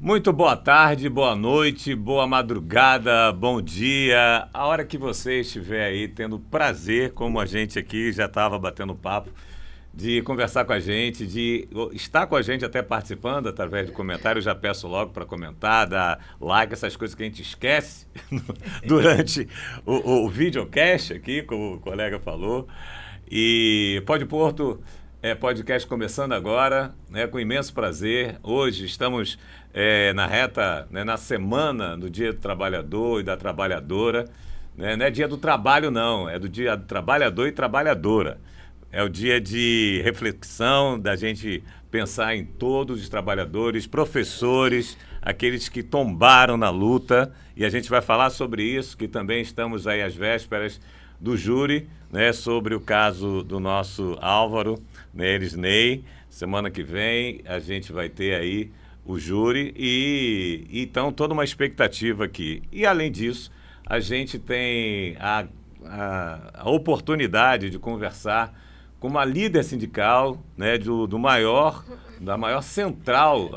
Muito boa tarde, boa noite, boa madrugada, bom dia. A hora que você estiver aí tendo prazer, como a gente aqui já estava batendo papo, de conversar com a gente, de estar com a gente até participando através de comentários, já peço logo para comentar, dar like, essas coisas que a gente esquece durante o videocast aqui, como o colega falou. E Pode Porto podcast começando agora, né, com imenso prazer. Hoje estamos na reta, né, na semana do Dia do Trabalhador e da Trabalhadora. Né? Não é dia do trabalho, não, é do Dia do Trabalhador e Trabalhadora. É o dia de reflexão, da gente pensar em todos os trabalhadores, professores, aqueles que tombaram na luta. E a gente vai falar sobre isso, que também estamos aí às vésperas do júri, né, sobre o caso do nosso Álvaro, né, Elisnei. Semana que vem a gente vai ter aí o júri e então toda uma expectativa aqui. E além disso, a gente tem a oportunidade de conversar com uma líder sindical, né, da maior central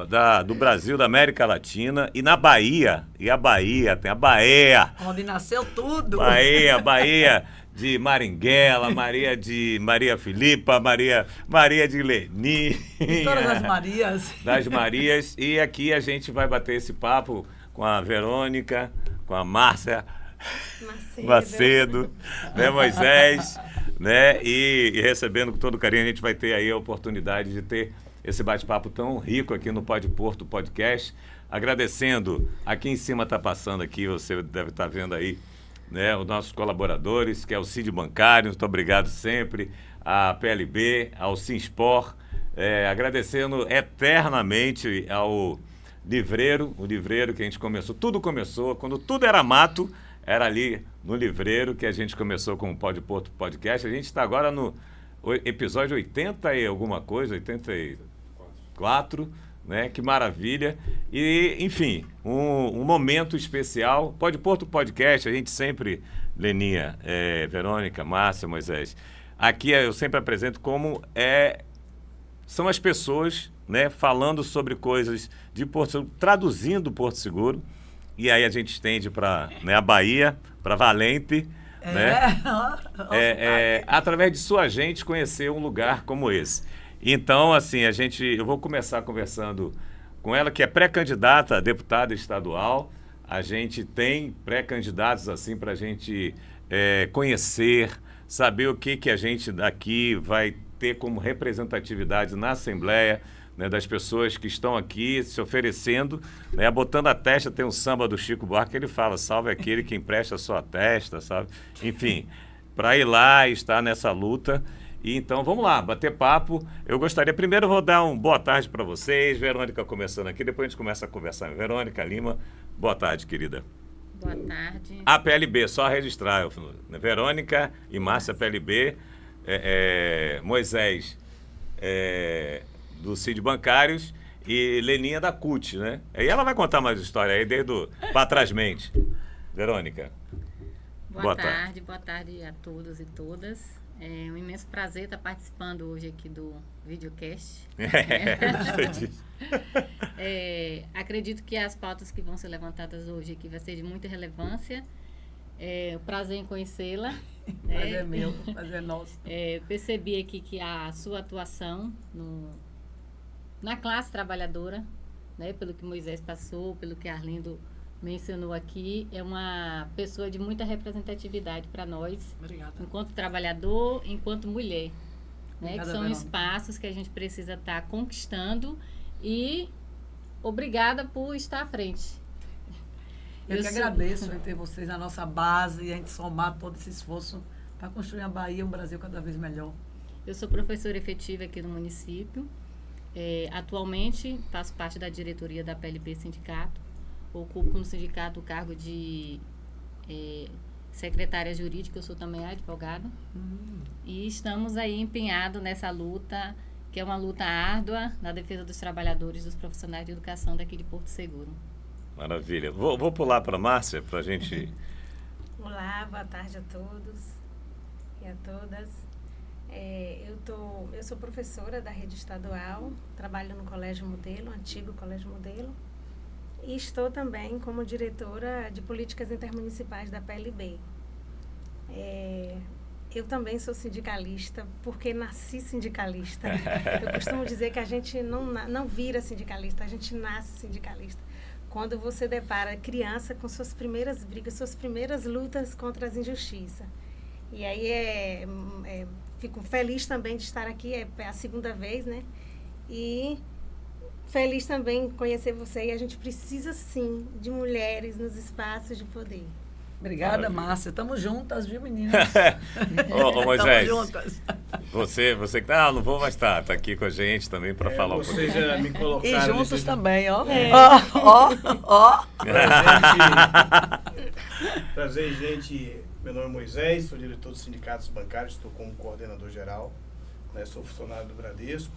do Brasil, da América Latina, e na Bahia. E a Bahia, tem a Bahia. Onde nasceu tudo. Bahia de Maringuela, Maria Filipa, Maria de Leni. E todas as Marias. Das Marias. E aqui a gente vai bater esse papo com a Verônica, com a Márcia Macedo, né, Moisés, né, e recebendo com todo carinho, a gente vai ter aí a oportunidade de ter esse bate-papo tão rico aqui no Pode Porto Podcast. Agradecendo, aqui em cima está passando aqui, você deve estar vendo aí, né, os nossos colaboradores, que é o Cid Bancário, muito obrigado sempre, a PLB, ao Sinspor, agradecendo eternamente ao livreiro, o livreiro que a gente começou, tudo começou, quando tudo era mato, era ali no livreiro que a gente começou com o Pode Porto Podcast. A gente está agora no episódio 80 e alguma coisa, 84, né? Que maravilha. E, enfim, um momento especial. Pode Porto Podcast, a gente sempre, Leninha, Verônica, Márcia, Moisés, aqui eu sempre apresento como são as pessoas, né, falando sobre coisas de Porto Seguro, traduzindo Porto Seguro. E aí a gente estende para, né, a Bahia, para Valente, né? Através de sua gente conhecer um lugar como esse. Então, assim, eu vou começar conversando com ela, que é pré-candidata a deputada estadual. A gente tem pré-candidatos assim para a gente conhecer, saber o que a gente daqui vai ter como representatividade na Assembleia, né, das pessoas que estão aqui se oferecendo, né, botando a testa. Tem um samba do Chico Buarque que ele fala: salve aquele que empresta a sua testa, sabe? Enfim, para ir lá e estar nessa luta. E então vamos lá, bater papo. Eu gostaria, primeiro eu vou dar uma boa tarde para vocês, Verônica começando aqui, depois a gente começa a conversar. Verônica Lima, boa tarde, querida. Boa tarde. A PLB, só registrar, Verônica e Márcia PLB, Moisés do Cid Bancários e Leninha da CUT, né? E ela vai contar mais história aí desde para trás mente. Verônica. Boa tarde a todos e todas. É um imenso prazer estar participando hoje aqui do videocast. Acredito que as pautas que vão ser levantadas hoje aqui vai ser de muita relevância. O prazer em conhecê-la. Prazer é meu, prazer é nosso. Percebi aqui que a sua atuação na classe trabalhadora, né, pelo que Moisés passou, pelo que Arlindo mencionou aqui, é uma pessoa de muita representatividade para nós. Obrigada. Enquanto trabalhador, enquanto mulher. Né, Obrigada, que são Verônica. espaços que a gente precisa estar conquistando, e obrigada por estar à frente. Eu que agradeço em ter vocês na nossa base e a gente somar todo esse esforço para construir a Bahia, um Brasil cada vez melhor. Eu sou professora efetiva aqui no município. Atualmente faço parte da diretoria da PLB Sindicato. Ocupo no sindicato o cargo de secretária jurídica. Eu sou também advogada. E estamos aí empenhados nessa luta, que é uma luta árdua na defesa dos trabalhadores, dos profissionais de educação daqui de Porto Seguro. Maravilha. Vou pular para a Márcia para a gente... Olá, boa tarde a todos e a todas. Eu sou professora da rede estadual, trabalho no Colégio Modelo, antigo Colégio Modelo, E estou também como diretora de políticas intermunicipais da PLB. Eu também sou sindicalista, porque nasci sindicalista. Eu costumo dizer que a gente não vira sindicalista, a gente nasce sindicalista. Quando você depara criança com suas primeiras brigas, suas primeiras lutas contra as injustiças. E aí fico feliz também de estar aqui, é a segunda vez, né? E feliz também em conhecer você. E a gente precisa, sim, de mulheres nos espaços de poder. Obrigada, Márcia. Estamos juntas, viu, meninas? Ô, Moisés, Estamos juntas. você que não vou mais estar, tá aqui com a gente também para falar um pouquinho. Vocês já me colocaram... E juntos também, ó. É. Ó. Prazer, gente. Meu nome é Moisés, sou diretor dos sindicatos bancários, estou como coordenador geral, né, sou funcionário do Bradesco.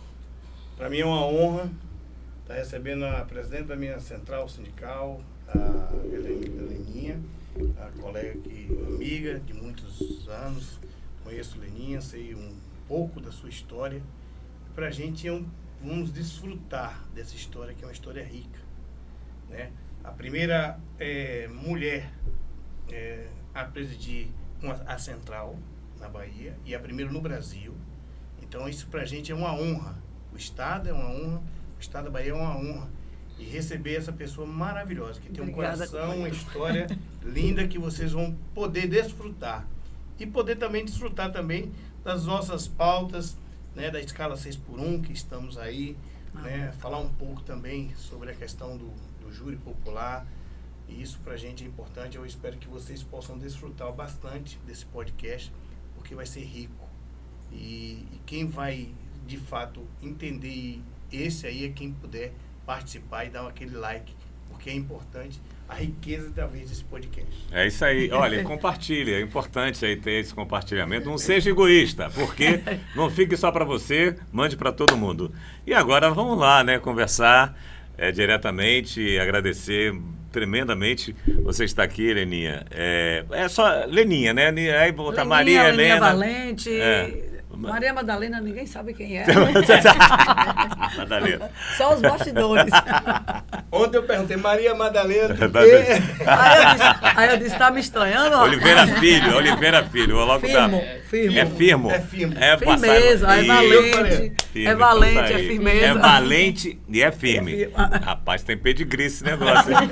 Para mim é uma honra estar recebendo a presidente da minha central sindical, a Leninha, a colega aqui, amiga de muitos anos. Conheço Leninha, sei um pouco da sua história. Para a gente vamos desfrutar dessa história, que é uma história rica, né? A primeira mulher a presidir a central na Bahia e a primeira no Brasil. Então isso para a gente é uma honra. O Estado é uma honra, o Estado da Bahia é uma honra. E receber essa pessoa maravilhosa, que tem um coração, uma história linda que vocês vão poder desfrutar. E poder também desfrutar também das nossas pautas, né, da escala 6x1, que estamos aí, né, falar um pouco também sobre a questão do júri popular. E isso pra gente é importante. Eu espero que vocês possam desfrutar bastante desse podcast, porque vai ser rico. E quem vai, de fato, entender esse aí é quem puder participar e dar aquele like, porque é importante a riqueza da vez desse podcast. É isso aí. Olha, compartilhe. É importante aí ter esse compartilhamento. Não seja egoísta, porque não fique só para você, mande para todo mundo. E agora vamos lá, né, conversar diretamente, agradecer tremendamente você está aqui, Leninha. É só Leninha, né? Aí botar Maria Leninha Helena. Valente. Maria Madalena, ninguém sabe quem é. Madalena. Só os bastidores. Ontem eu perguntei, Maria Madalena, por Madalena. quê? Aí eu disse, tá me estranhando? Oliveira Filho, vou logo dar. Firmo. É firmo. É firme. É Firmeza, passar- é Ih, valente. firme, É valente, então tá é aí. firmeza. É valente e é firme. É firme. Rapaz, tem pedigree esse negócio. Hein?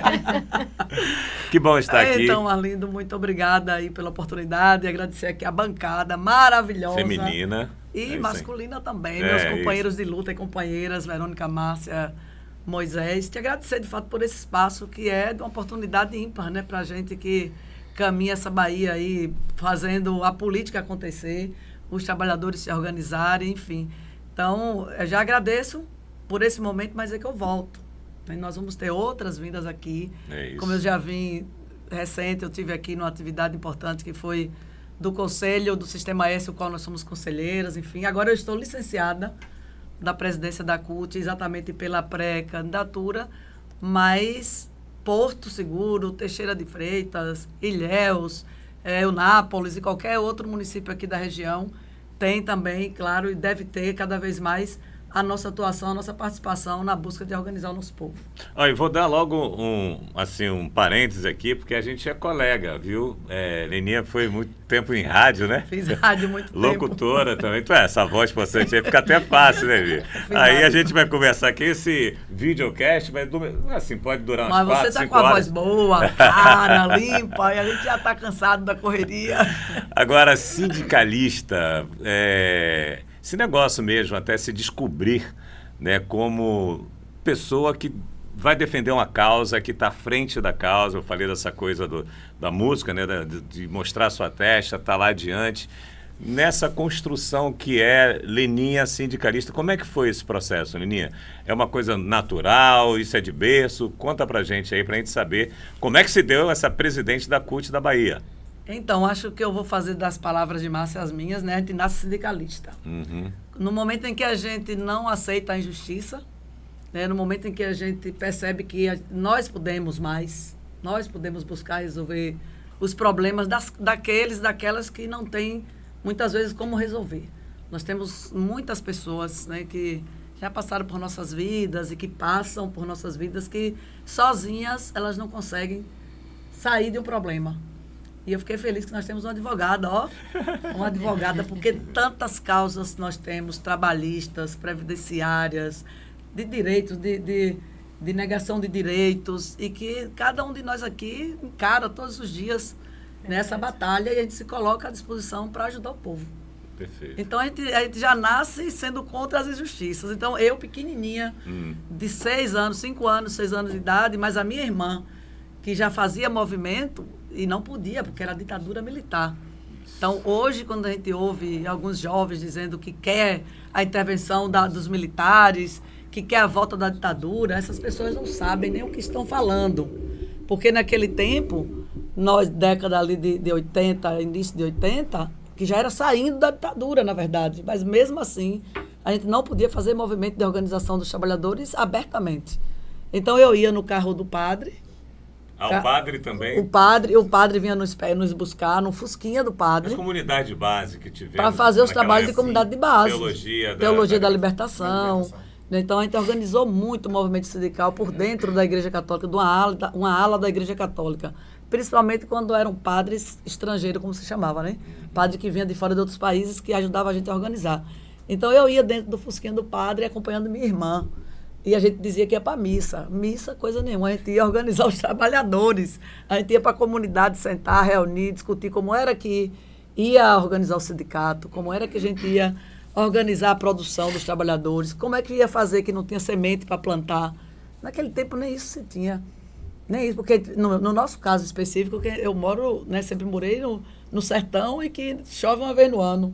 Que bom estar aqui. Então, Arlindo, muito obrigada aí pela oportunidade. Agradecer aqui a bancada maravilhosa. Feminina. E É isso aí. masculina também. É, Meus companheiros de luta e companheiras, Verônica, Márcia, Moisés. Te agradecer, de fato, por esse espaço que é de uma oportunidade ímpar, né? Pra gente que caminha essa Bahia aí, fazendo a política acontecer, os trabalhadores se organizarem, enfim. Então, eu já agradeço por esse momento, mas é que eu volto. E nós vamos ter outras vindas aqui. É isso. Como eu já vim recente, eu tive aqui numa atividade importante que foi do Conselho do Sistema S, o qual nós somos conselheiras, enfim. Agora eu estou licenciada da presidência da CUT, exatamente pela pré-candidatura, mas Porto Seguro, Teixeira de Freitas, Ilhéus, Eunápolis e qualquer outro município aqui da região tem também, claro, e deve ter cada vez mais a nossa atuação, a nossa participação na busca de organizar o nosso povo. Olha, vou dar logo um parênteses aqui, porque a gente é colega, viu? Leninha foi muito tempo em rádio, né? Fiz rádio muito tempo. Locutora também. Essa voz possante aí fica até fácil, né, Vi? Aí a gente vai conversar aqui, esse videocast vai assim, pode durar umas 4, 5 horas. Mas você tá com a voz boa, cara, limpa, e a gente já tá cansado da correria. Agora, sindicalista, esse negócio mesmo, até se descobrir, né, como pessoa que vai defender uma causa, que está à frente da causa. Eu falei dessa coisa da música, né, de mostrar sua testa, estar lá adiante. Nessa construção que é Leninha sindicalista, como é que foi esse processo, Leninha? É uma coisa natural, isso é de berço? Conta pra gente aí, pra gente saber como é que se deu essa presidente da CUT da Bahia. Então, acho que eu vou fazer das palavras de Márcia as minhas, né? A gente nasce sindicalista. Uhum. No momento em que a gente não aceita a injustiça, né? No momento em que a gente percebe que nós podemos mais, nós podemos buscar resolver os problemas daquelas que não têm, muitas vezes, como resolver. Nós temos muitas pessoas, né, que já passaram por nossas vidas e que passam por nossas vidas, que sozinhas elas não conseguem sair de um problema. E eu fiquei feliz que nós temos uma advogada, ó. Uma advogada, porque tantas causas nós temos, trabalhistas, previdenciárias, de direitos, de negação de direitos, e que cada um de nós aqui encara todos os dias nessa batalha e a gente se coloca à disposição para ajudar o povo. Perfeito. Então, a gente já nasce sendo contra as injustiças. Então, eu, pequenininha, de 6 anos, 5 anos, 6 anos de idade, mas a minha irmã, que já fazia movimento e não podia, porque era ditadura militar. Então, hoje, quando a gente ouve alguns jovens dizendo que quer a intervenção dos militares, que quer a volta da ditadura, essas pessoas não sabem nem o que estão falando. Porque naquele tempo, nós, década ali de 80, início de 80, que já era saindo da ditadura, na verdade. Mas, mesmo assim, a gente não podia fazer movimento de organização dos trabalhadores abertamente. Então, eu ia no carro do padre. O padre também? O padre vinha nos buscar, no fusquinha do padre. As comunidades de base que tivemos. Para fazer os trabalhos de comunidade de base. Teologia da libertação. Então, a gente organizou muito o movimento sindical por dentro da Igreja Católica, de uma ala da Igreja Católica. Principalmente quando eram padres estrangeiros, como se chamava, né? Padre que vinha de fora de outros países, que ajudava a gente a organizar. Então, eu ia dentro do fusquinha do padre, acompanhando minha irmã. E a gente dizia que ia para missa. Missa, coisa nenhuma. A gente ia organizar os trabalhadores. A gente ia para a comunidade sentar, reunir, discutir como era que ia organizar o sindicato, como era que a gente ia organizar a produção dos trabalhadores, como é que ia fazer que não tinha semente para plantar. Naquele tempo nem isso se tinha. Nem isso, porque no nosso caso específico, que eu moro, né, sempre morei no sertão e que chove uma vez no ano.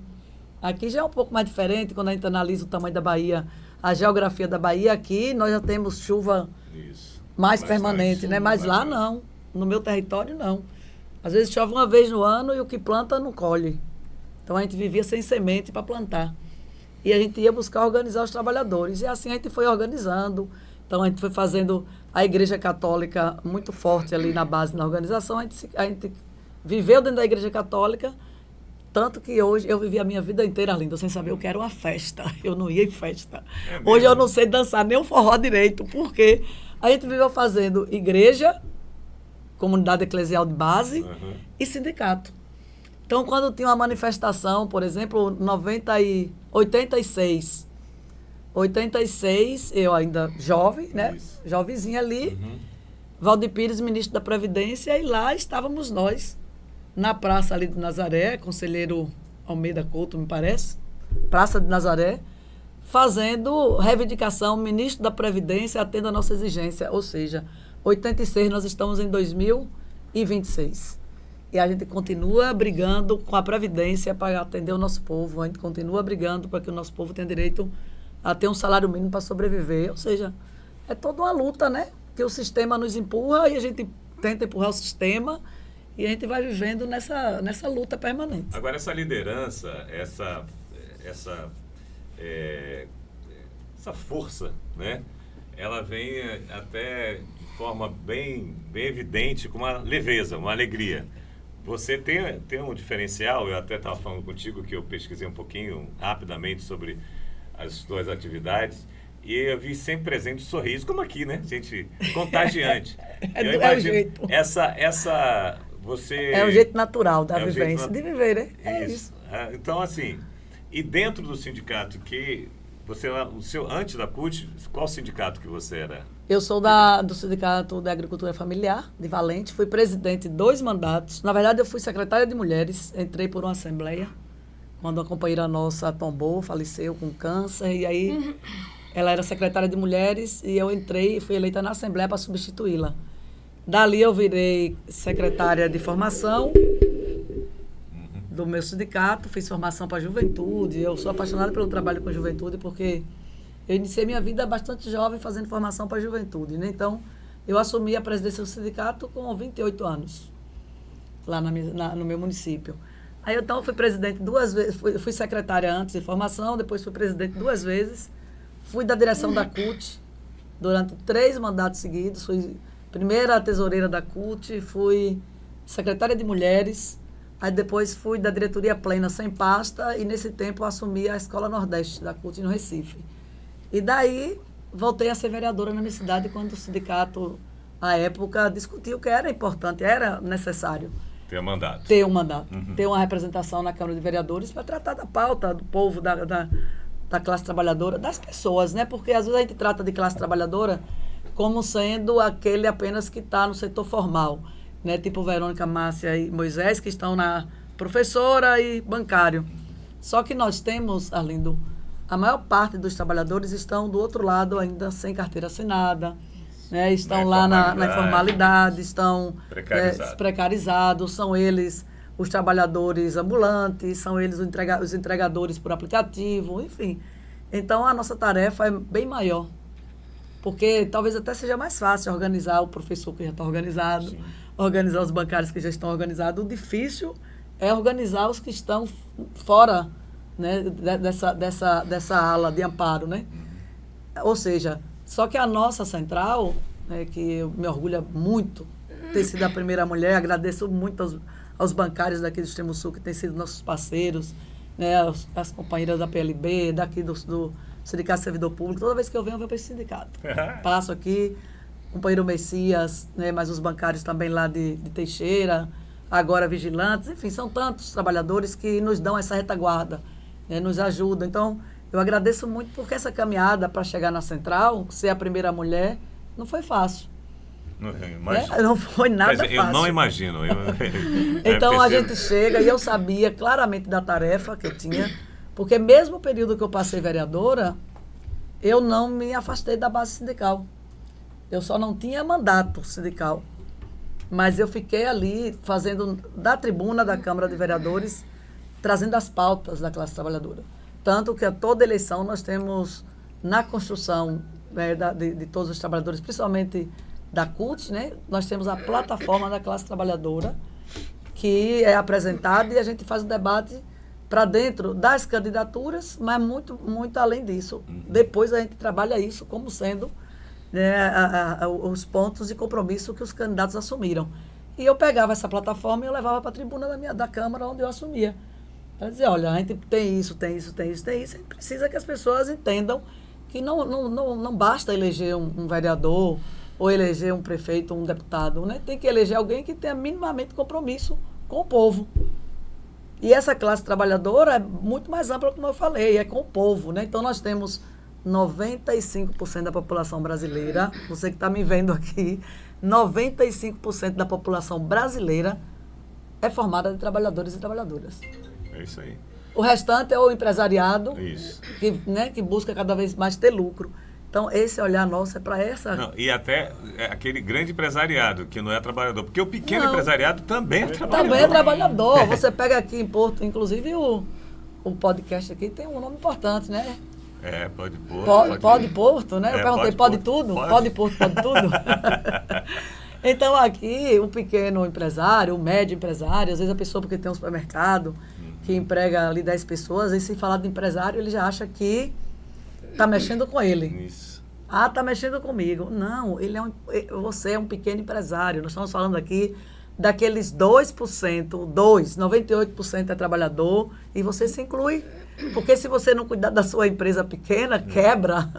Aqui já é um pouco mais diferente, quando a gente analisa o tamanho da Bahia, a geografia da Bahia, aqui nós já temos chuva mais permanente, né? Mas lá não, no meu território não. Às vezes chove uma vez no ano e o que planta não colhe. Então a gente vivia sem semente para plantar. E a gente ia buscar organizar os trabalhadores. E assim a gente foi organizando. Então a gente foi fazendo a Igreja Católica muito forte ali na base, na organização. A gente viveu dentro da Igreja Católica, tanto que hoje eu vivi a minha vida inteira, Arlindo, sem saber o que era uma festa. Eu não ia em festa. Hoje eu não sei dançar nem o forró direito, porque a gente viveu fazendo igreja, comunidade eclesial de base e sindicato. Então, quando tinha uma manifestação, por exemplo, 86, eu ainda jovem, né? Jovenzinha ali, Valdir Pires, ministro da Previdência, e lá estávamos nós, na praça ali de Nazaré, conselheiro Almeida Couto, me parece, Praça de Nazaré, fazendo reivindicação, ministro da Previdência atenda a nossa exigência, ou seja, 86, nós estamos em 2026. E a gente continua brigando com a Previdência para atender o nosso povo, a gente continua brigando para que o nosso povo tenha direito a ter um salário mínimo para sobreviver, ou seja, é toda uma luta, né? Que o sistema nos empurra e a gente tenta empurrar o sistema e a gente vai vivendo nessa luta permanente. Agora, essa liderança, essa força, né? Ela vem até de forma bem evidente, com uma leveza, uma alegria. Você tem um diferencial, eu até estava falando contigo que eu pesquisei um pouquinho rapidamente sobre as suas atividades e eu vi sempre presente o sorriso, como aqui, né? Gente, contagiante. Eu imagino, o jeito. Você... É o jeito natural da vivência, de viver, né? É isso. Então, assim, e dentro do sindicato que você, antes da CUT, qual sindicato que você era? Eu sou do Sindicato da Agricultura Familiar, de Valente. Fui presidente 2 mandatos. Na verdade, eu fui secretária de Mulheres. Entrei por uma assembleia, quando a companheira nossa tombou, faleceu com câncer. E aí, ela era secretária de Mulheres e eu entrei e fui eleita na assembleia para substituí-la. Dali, eu virei secretária de formação do meu sindicato. Fiz formação para a juventude. Eu sou apaixonada pelo trabalho com a juventude, porque eu iniciei minha vida bastante jovem fazendo formação para a juventude, né? Então, eu assumi a presidência do sindicato com 28 anos, lá no meu município. Aí, então, fui presidente 2 vezes, fui secretária antes de formação, depois fui presidente 2 vezes, fui da direção da CUT durante 3 mandatos seguidos, fui primeira tesoureira da CUT, fui secretária de Mulheres, aí depois fui da diretoria plena sem pasta e, nesse tempo, assumi a Escola Nordeste da CUT no Recife. E daí voltei a ser vereadora na minha cidade quando o sindicato, à época, discutiu que era importante, era necessário Ter mandato. ter um mandato, ter uma representação na Câmara de Vereadores para tratar da pauta do povo, da classe trabalhadora, das pessoas, né? Porque às vezes a gente trata de classe trabalhadora como sendo aquele apenas que está no setor formal, né? Tipo Verônica, Márcia e Moisés, que estão na professora e bancário. Só que nós temos, Arlindo, a maior parte dos trabalhadores estão do outro lado ainda sem carteira assinada, né? Estão lá na informalidade, estão precarizados, são eles os trabalhadores ambulantes, são eles os entregadores por aplicativo, enfim. Então, a nossa tarefa é bem maior, porque talvez até seja mais fácil organizar o professor que já está organizado, sim, organizar os bancários que já estão organizados. O difícil é organizar os que estão fora, né, dessa ala de amparo, né? Ou seja, só que a nossa central, né, que eu me orgulho muito ter sido a primeira mulher, agradeço muito aos bancários daqui do Extremo Sul, que têm sido nossos parceiros, né, as companheiras da PLB, daqui do Sindicato Servidor Público. Toda vez que eu venho para esse sindicato. Passo aqui, companheiro Messias, né, mas os bancários também lá de Teixeira, agora vigilantes, enfim, são tantos trabalhadores que nos dão essa retaguarda, né, nos ajudam. Então, eu agradeço muito porque essa caminhada para chegar na central, ser a primeira mulher, não foi fácil. Não foi nada fácil. Eu não imagino. Então a gente chega e eu sabia claramente da tarefa que eu tinha, porque mesmo o período que eu passei vereadora, eu não me afastei da base sindical. Eu só não tinha mandato sindical. Mas eu fiquei ali fazendo da tribuna da Câmara de Vereadores, trazendo as pautas da classe trabalhadora. Tanto que a toda eleição nós temos na construção, né, de todos os trabalhadores, principalmente da CUT, né, nós temos a plataforma da classe trabalhadora, que é apresentada e a gente faz o debate para dentro das candidaturas, mas muito, muito além disso. Depois a gente trabalha isso como sendo, né, os pontos de compromisso que os candidatos assumiram. E eu pegava essa plataforma e eu levava para a tribuna da Câmara, onde eu assumia. Para dizer, olha, a gente tem isso. A gente precisa que as pessoas entendam que não basta eleger um vereador ou eleger um prefeito ou um deputado, né? Tem que eleger alguém que tenha minimamente compromisso com o povo. E essa classe trabalhadora é muito mais ampla, como eu falei, é com o povo, né? Então, nós temos 95% da população brasileira, você que está me vendo aqui, 95% da população brasileira é formada de trabalhadores e trabalhadoras. É isso aí. O restante é o empresariado, isso, que busca cada vez mais ter lucro. Então, esse olhar nosso é para essa... Não, e até aquele grande empresariado, que não é trabalhador. Porque o pequeno empresariado também é trabalhador. Também é trabalhador. Você pega aqui em Porto, inclusive o podcast aqui tem um nome importante, né? Pode Porto. Pode Porto, né? Eu perguntei, pode tudo? Pode Porto, pode tudo? Então, aqui, o pequeno empresário, o médio empresário, às vezes a pessoa porque tem um supermercado, que emprega ali 10 pessoas, e se falar de empresário, ele já acha que está mexendo com ele. Isso. Ah, está mexendo comigo. Não, você é um pequeno empresário. Nós estamos falando aqui daqueles 2%, 98% é trabalhador, e você se inclui. Porque se você não cuidar da sua empresa pequena, quebra.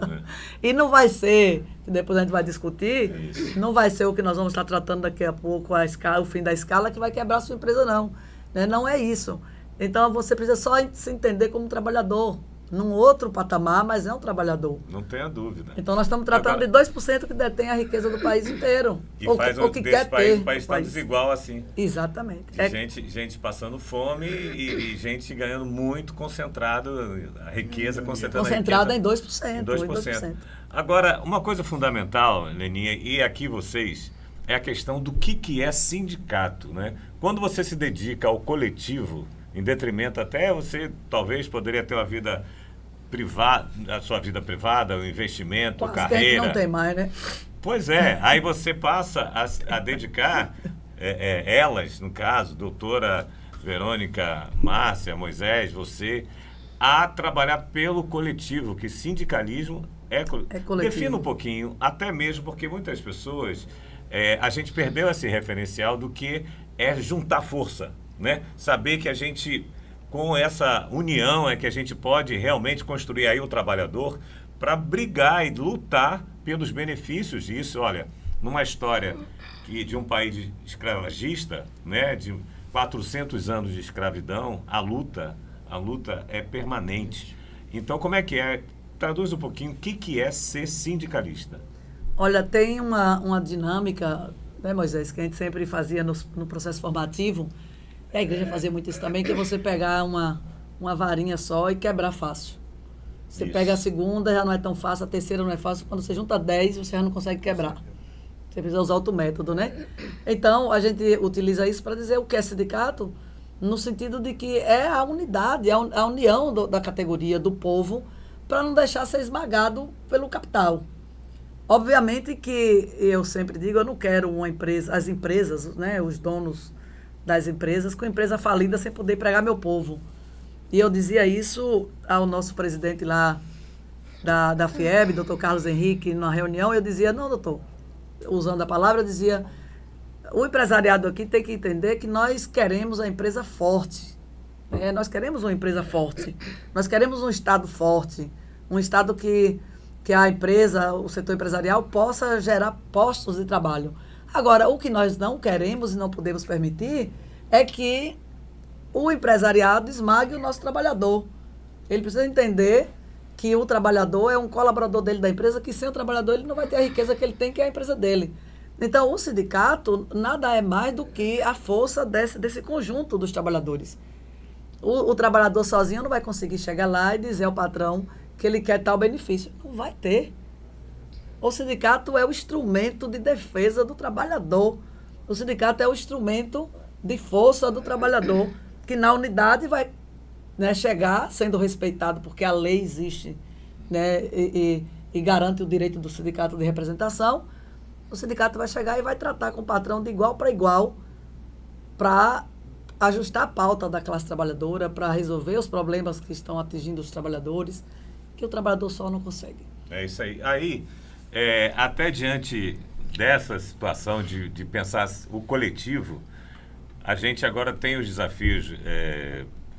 E não vai ser, depois a gente vai discutir, não vai ser o que nós vamos estar tratando daqui a pouco, o fim da escala, que vai quebrar a sua empresa, não. Né? Não é isso. Então, você precisa só se entender como trabalhador, num outro patamar, mas é um trabalhador. Não tenha dúvida. Então, nós estamos tratando de 2% que detém a riqueza do país inteiro. E faz o que quer ter. O país tão desigual assim. Exatamente. Gente passando fome e gente ganhando muito concentrado, a riqueza concentrada em 2%. Em 2%. Agora, uma coisa fundamental, Leninha, e aqui vocês, é a questão do que é sindicato, né? Quando você se dedica ao coletivo, em detrimento até você talvez poderia ter uma vida privada, a sua vida privada, o investimento, quase carreira. Que a gente não tem mais, né? Pois é, aí você passa a dedicar elas, no caso, doutora Verônica, Márcia, Moisés, você, a trabalhar pelo coletivo, que sindicalismo é coletivo. Defina um pouquinho, até mesmo porque muitas pessoas, a gente perdeu esse referencial do que é juntar força. Né? Saber que a gente, com essa união, é que a gente pode realmente construir aí o trabalhador, para brigar e lutar pelos benefícios disso. Olha, numa história de um país escravagista, né, de 400 anos de escravidão, a luta é permanente. Então, como é que é? Traduz um pouquinho o que é ser sindicalista. Olha, tem uma dinâmica, né, Moisés, que a gente sempre fazia no processo formativo, e a igreja fazia muito isso também, que é você pegar uma varinha só e quebrar fácil. Você Isso. pega a segunda, já não é tão fácil, a terceira não é fácil, quando você junta 10, você já não consegue quebrar. Você precisa usar outro método, né? Então, a gente utiliza isso para dizer o que é sindicato, no sentido de que é a unidade, a união da categoria, do povo, para não deixar ser esmagado pelo capital. Obviamente que eu sempre digo, eu não quero as empresas, né, os donos das empresas, com a empresa falida sem poder empregar meu povo. E eu dizia isso ao nosso presidente lá da FIEB, doutor Carlos Henrique, na reunião, eu dizia, não, doutor, usando a palavra, eu dizia, o empresariado aqui tem que entender que nós queremos a empresa forte. Nós queremos uma empresa forte. Nós queremos um Estado forte. Um Estado que a empresa, o setor empresarial, possa gerar postos de trabalho. Agora, o que nós não queremos e não podemos permitir é que o empresariado esmague o nosso trabalhador. Ele precisa entender que o trabalhador é um colaborador dele da empresa, que sem o trabalhador ele não vai ter a riqueza que ele tem, que é a empresa dele. Então, o sindicato nada é mais do que a força desse conjunto dos trabalhadores. O trabalhador sozinho não vai conseguir chegar lá e dizer ao patrão que ele quer tal benefício. Não vai ter. O sindicato é o instrumento de defesa do trabalhador. O sindicato é o instrumento de força do trabalhador, que na unidade vai, né, chegar sendo respeitado, porque a lei existe, né, e garante o direito do sindicato de representação. O sindicato vai chegar e vai tratar com o patrão de igual para igual para ajustar a pauta da classe trabalhadora, para resolver os problemas que estão atingindo os trabalhadores, que o trabalhador só não consegue. É isso aí. Aí, até diante dessa situação de pensar o coletivo, a gente agora tem os desafios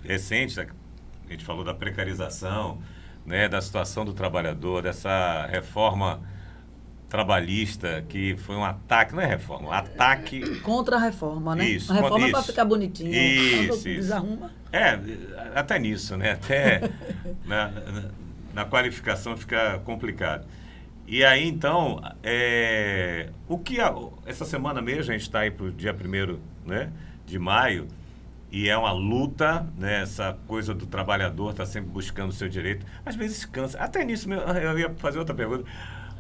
recentes, a gente falou da precarização, né, da situação do trabalhador, dessa reforma trabalhista, que foi um ataque, não é reforma, um ataque... Contra a reforma, né? Isso, a reforma é para isso. ficar bonitinho. Isso. Desarruma. Até nisso, né? Até na qualificação fica complicado. E aí, então, essa semana mesmo, a gente está aí para o dia 1º, né, de maio, e é uma luta, né, essa coisa do trabalhador está sempre buscando o seu direito. Às vezes cansa. Até nisso, eu ia fazer outra pergunta.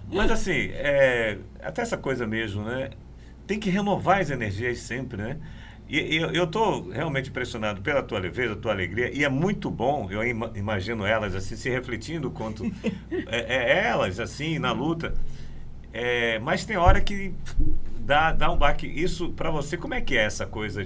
Mas assim, até essa coisa mesmo, né? Tem que renovar as energias sempre, né? E eu estou realmente impressionado pela tua leveza, tua alegria, e é muito bom, eu imagino elas assim, se refletindo quanto elas, assim, na luta. Mas tem hora que dá um baque. Isso, para você, como é que é essa coisa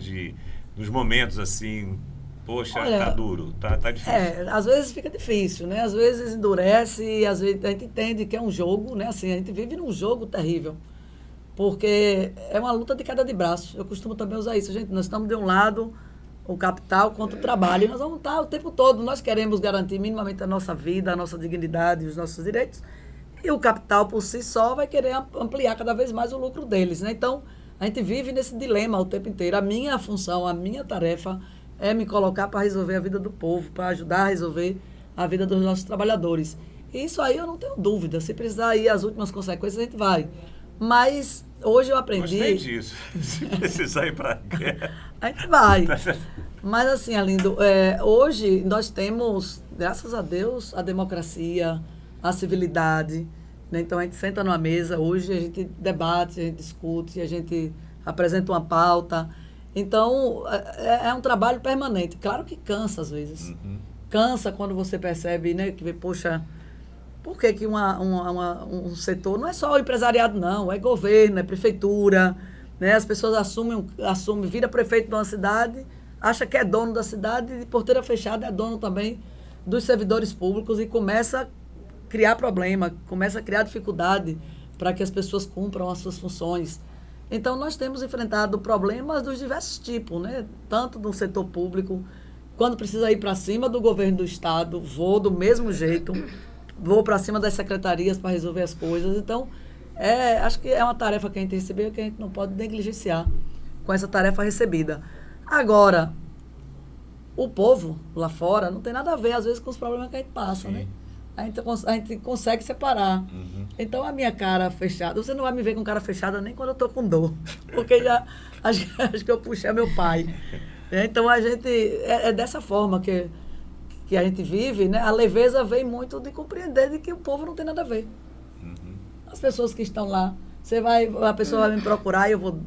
dos momentos assim... Poxa, olha, tá duro, tá difícil. Às vezes fica difícil, né? Às vezes endurece, e às vezes a gente entende que é um jogo, né? Assim, a gente vive num jogo terrível, porque é uma luta de queda de braço. Eu costumo também usar isso, gente. Nós estamos de um lado, o capital contra o trabalho, e nós vamos estar o tempo todo. Nós queremos garantir minimamente a nossa vida, a nossa dignidade, os nossos direitos, e o capital por si só vai querer ampliar cada vez mais o lucro deles, né? Então, a gente vive nesse dilema o tempo inteiro. A minha função, a minha tarefa é me colocar para resolver a vida do povo, para ajudar a resolver a vida dos nossos trabalhadores. E isso aí eu não tenho dúvida. Se precisar ir às últimas consequências, a gente vai. Mas hoje eu aprendi... Gostei disso. Se precisar ir para a guerra... A gente vai. Mas assim, Arlindo, hoje nós temos, graças a Deus, a democracia, a civilidade, né? Então a gente senta numa mesa, hoje a gente debate, a gente discute, a gente apresenta uma pauta. Então, é um trabalho permanente. Claro que cansa às vezes. Uhum. Cansa quando você percebe, né, que, poxa, por que um setor... Não é só o empresariado, não. É governo, é prefeitura, né? As pessoas assumem, vira prefeito de uma cidade, acha que é dono da cidade, e de porteira fechada é dono também dos servidores públicos, e começa a criar problema, começa a criar dificuldade para que as pessoas cumpram as suas funções. Então, nós temos enfrentado problemas dos diversos tipos, né? Tanto no setor público, quando precisa ir para cima do governo do Estado, vou do mesmo jeito, vou para cima das secretarias para resolver as coisas. Então, acho que é uma tarefa que a gente recebeu que a gente não pode negligenciar com essa tarefa recebida. Agora, o povo lá fora não tem nada a ver, às vezes, com os problemas que a gente passa, né? A gente consegue separar. Então, a minha cara fechada... Você não vai me ver com cara fechada nem quando eu estou com dor. Porque já acho que eu puxei meu pai. Então, a gente... É dessa forma que a gente vive, né? A leveza vem muito de compreender de que o povo não tem nada a ver. As pessoas que estão lá... A pessoa vai me procurar e eu vou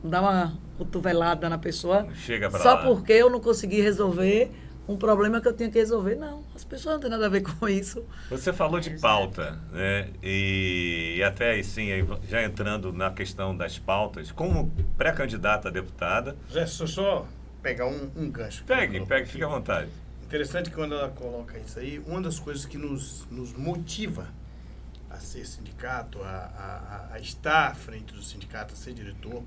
dar uma cotovelada na pessoa. Chega pra só lá. porque eu não consegui resolver um problema que eu tinha que resolver. Não, as pessoas não têm nada a ver com isso. Você falou de pauta, né? E até aí sim, já entrando na questão das pautas, como pré-candidata a deputada... Zé, deixa eu só pegar um gancho. Pegue, fique à vontade. Interessante que quando ela coloca isso aí, uma das coisas que nos motiva a ser sindicato, a estar à frente do sindicato, a ser diretor,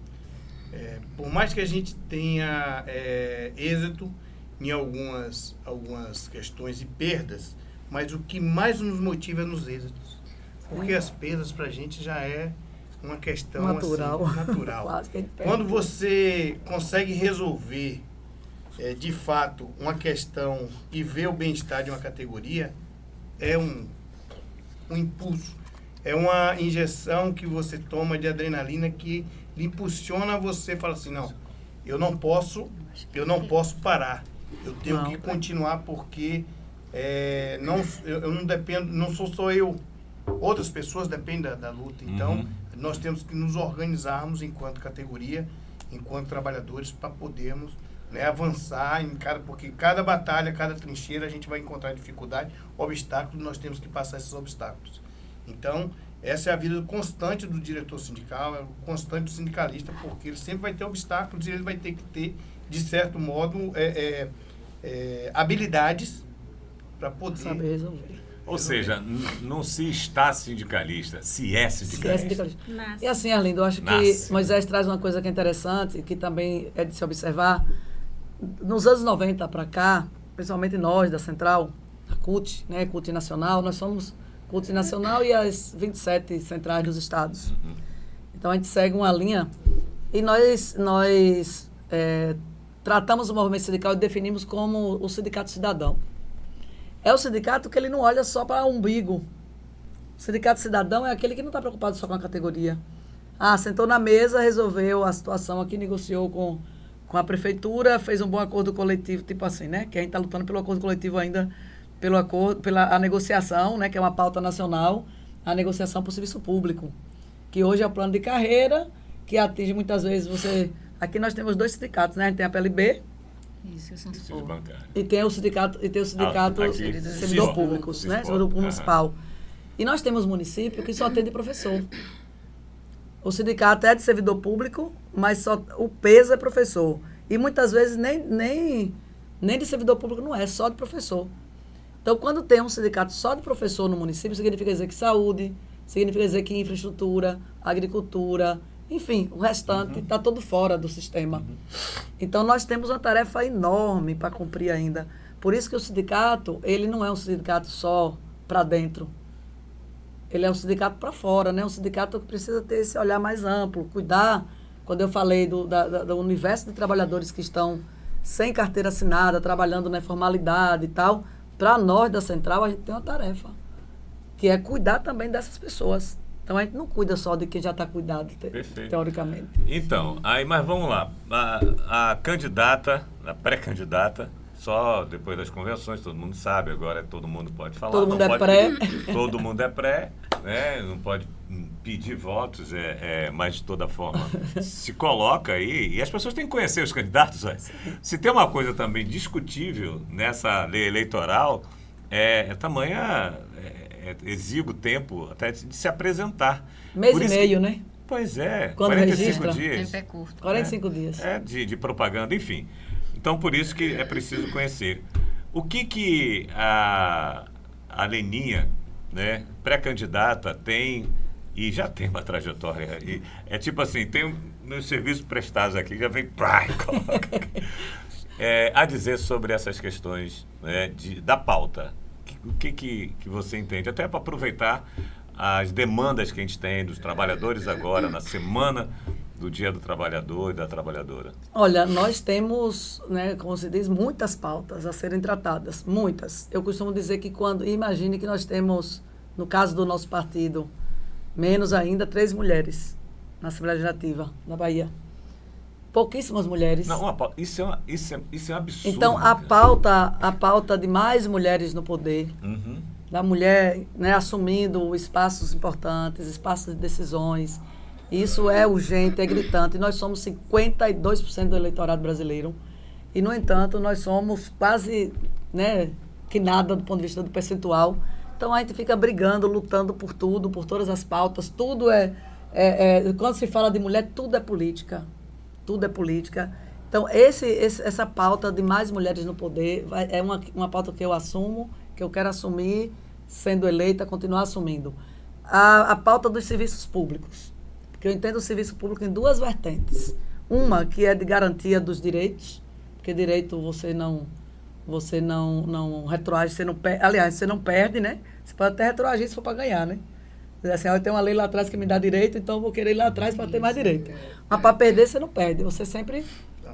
por mais que a gente tenha êxito em algumas questões e perdas, mas o que mais nos motiva é nos êxitos. Porque as perdas para a gente já é uma questão natural. Assim, natural. Quase que a gente perde. Quando você consegue resolver de fato uma questão e ver o bem-estar de uma categoria, é um impulso, é uma injeção que você toma de adrenalina que lhe impulsiona você, fala assim, não, eu não posso parar, eu tenho que continuar porque eu não dependo, não sou só eu, outras pessoas dependem da luta, então nós temos que nos organizarmos enquanto categoria, enquanto trabalhadores, para podermos avançar porque cada batalha, cada trincheira a gente vai encontrar dificuldade, obstáculos, nós temos que passar esses obstáculos. Então, essa é a vida constante do diretor sindical, é constante do sindicalista, porque ele sempre vai ter obstáculos e ele vai ter que ter, de certo modo, habilidades para poder saber resolver. Ou seja, não se está sindicalista, se é sindicalista. E assim, Arlindo, eu acho que Moisés traz uma coisa que é interessante, que também é de se observar. Nos anos 90 para cá, principalmente nós da Central, a CUT, né, CUT Nacional, nós somos CUT Nacional e as 27 centrais dos estados. Então a gente segue uma linha e nós tratamos o movimento sindical e definimos como o sindicato cidadão. É o sindicato que ele não olha só para o umbigo. O sindicato cidadão é aquele que não está preocupado só com a categoria. Sentou na mesa, resolveu a situação aqui, negociou com a prefeitura, fez um bom acordo coletivo, tipo assim, né? Que a gente está lutando pelo acordo coletivo ainda, pela negociação, né? Que é uma pauta nacional, a negociação por serviço público. Que hoje é o plano de carreira, que atinge muitas vezes Aqui nós temos 2 sindicatos, né? A gente tem a PLB, isso, e tem o sindicato servidor público, né? Servidor público municipal. E nós temos município que só atende professor. O sindicato é de servidor público, mas só o peso é professor. E muitas vezes nem de servidor público não é, só de professor. Então, quando tem um sindicato só de professor no município, significa dizer que saúde, significa dizer que infraestrutura, agricultura, enfim, o restante está todo fora do sistema. Então, nós temos uma tarefa enorme para cumprir ainda. Por isso que o sindicato, ele não é um sindicato só para dentro. Ele é um sindicato para fora, né? Um sindicato que precisa ter esse olhar mais amplo, cuidar, quando eu falei do universo de trabalhadores que estão sem carteira assinada, trabalhando na informalidade e tal, para nós da Central, a gente tem uma tarefa, que é cuidar também dessas pessoas. Então, a gente não cuida só de quem já está cuidado, teoricamente. Então, mas vamos lá. A candidata, a pré-candidata, só depois das convenções, todo mundo sabe, agora todo mundo pode falar. Todo mundo é pré. Todo mundo é pré, né? Não pode pedir votos, mas de toda forma se coloca aí, e as pessoas têm que conhecer os candidatos. Se tem uma coisa também discutível nessa lei eleitoral, tamanha exíguo tempo até de se apresentar. Mês e meio, né? Pois é, quando 45 registra, dias. Tempo é curto. 45 dias. De propaganda, enfim. Então, por isso que é preciso conhecer. O que a Leninha, né, pré-candidata, tem, e já tem uma trajetória, é tipo assim, tem nos serviços prestados aqui, já vem coloca a dizer sobre essas questões, né, da pauta, o que você entende? Até para aproveitar as demandas que a gente tem dos trabalhadores agora, na semana do Dia do Trabalhador e da Trabalhadora. Olha, nós temos, né, como se diz, muitas pautas a serem tratadas, muitas. Eu costumo dizer que imagine que nós temos, no caso do nosso partido, menos ainda 3 mulheres na Assembleia Legislativa da Bahia. Pouquíssimas mulheres. Não, isso é um absurdo. Então, a pauta de mais mulheres no poder, da mulher, né, assumindo espaços importantes, espaços de decisões, isso é urgente, é gritante. Nós somos 52% do eleitorado brasileiro e, no entanto, nós somos quase, né, que nada do ponto de vista do percentual. Então, a gente fica brigando, lutando por tudo, por todas as pautas. Tudo quando se fala de mulher, tudo é política. Tudo é política. Então, essa pauta de mais mulheres no poder é uma pauta que eu assumo, que eu quero assumir, sendo eleita, continuar assumindo. A pauta dos serviços públicos, porque eu entendo o serviço público em 2 vertentes. Uma que é de garantia dos direitos, porque direito você não retroage, você não perde, né? Você pode até retroagir se for para ganhar, né? Assim, eu tenho uma lei lá atrás que me dá direito, então eu vou querer ir lá atrás para ter mais direito. Mas para perder, você não perde. Você sempre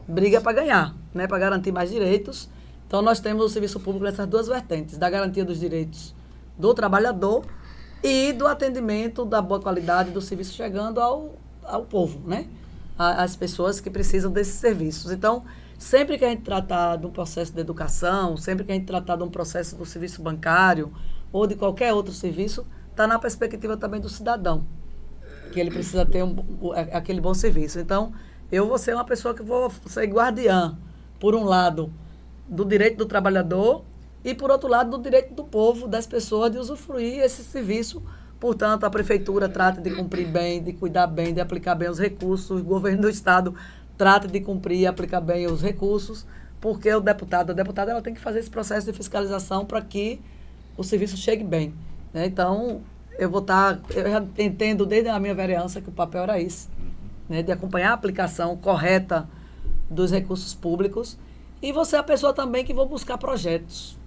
briga para ganhar, né? Para garantir mais direitos. Então, nós temos o serviço público nessas 2 vertentes, da garantia dos direitos do trabalhador e do atendimento da boa qualidade do serviço chegando ao povo, né? Às pessoas que precisam desses serviços. Então, sempre que a gente tratar de um processo de educação, sempre que a gente tratar de um processo do serviço bancário ou de qualquer outro serviço, está na perspectiva também do cidadão, que ele precisa ter aquele bom serviço. Então, eu vou ser uma pessoa que vou ser guardiã, por um lado, do direito do trabalhador e, por outro lado, do direito do povo, das pessoas, de usufruir esse serviço. Portanto, a prefeitura trata de cumprir bem, de cuidar bem, de aplicar bem os recursos, o governo do estado trata de cumprir e aplicar bem os recursos, porque a deputada ela tem que fazer esse processo de fiscalização para que o serviço chegue bem. Né? Então, eu já entendo desde a minha vereança que o papel era esse, né? De acompanhar a aplicação correta dos recursos públicos e você é a pessoa também que vou buscar projetos.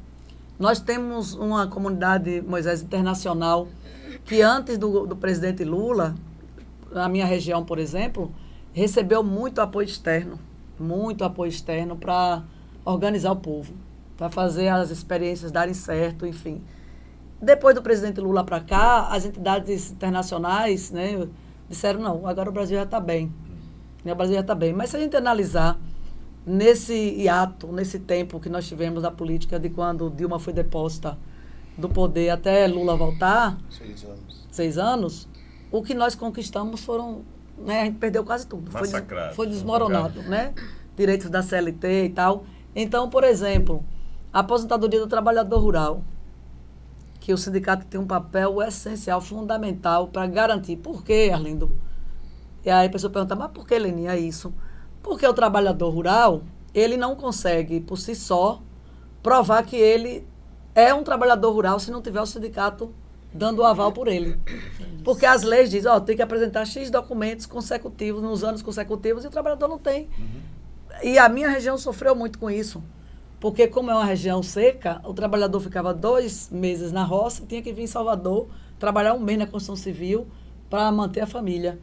Nós temos uma comunidade, Moisés, internacional, que antes do presidente Lula, na minha região, por exemplo, recebeu muito apoio externo para organizar o povo, para fazer as experiências darem certo, enfim. Depois do presidente Lula para cá, as entidades internacionais, né, disseram, não, agora o Brasil já está bem. Né, o Brasil já está bem. Mas se a gente analisar nesse hiato, nesse tempo que nós tivemos na política, de quando Dilma foi deposta do poder até Lula voltar, 6 anos. 6 anos, o que nós conquistamos foram, né, a gente perdeu quase tudo. Foi desmoronado, né? Direitos da CLT e tal. Então, por exemplo, a aposentadoria do trabalhador rural, que o sindicato tem um papel essencial, fundamental para garantir. Por quê, Arlindo? E aí a pessoa pergunta, mas por que, Leninha, isso? Porque o trabalhador rural, ele não consegue, por si só, provar que ele é um trabalhador rural se não tiver o sindicato dando o aval por ele. Porque as leis dizem, tem que apresentar X documentos consecutivos, nos anos consecutivos, e o trabalhador não tem. E a minha região sofreu muito com isso. Porque como é uma região seca, o trabalhador ficava 2 meses na roça, tinha que vir em Salvador, trabalhar 1 mês na construção civil para manter a família.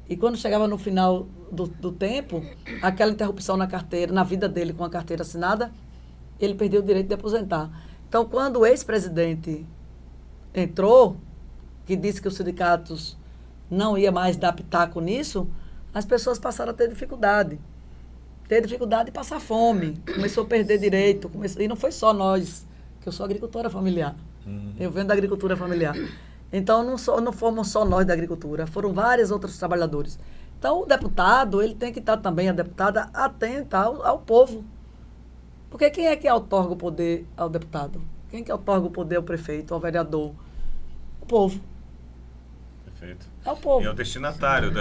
E quando chegava no final do tempo, aquela interrupção na carteira, na vida dele com a carteira assinada, ele perdeu o direito de aposentar. Então, quando o ex-presidente entrou, que disse que os sindicatos não iam mais dar pitaco nisso, as pessoas passaram a ter dificuldade. De passar fome, começou a perder direito, e não foi só nós, que eu sou agricultora familiar. Eu venho da agricultura familiar. Então, não fomos só nós da agricultura, foram vários outros trabalhadores. Então, o deputado, ele tem que estar também, a deputada, atenta ao povo. Porque quem é que outorga o poder ao deputado? Quem é que outorga o poder ao prefeito, ao vereador? O povo. Perfeito. É o povo. E é o destinatário do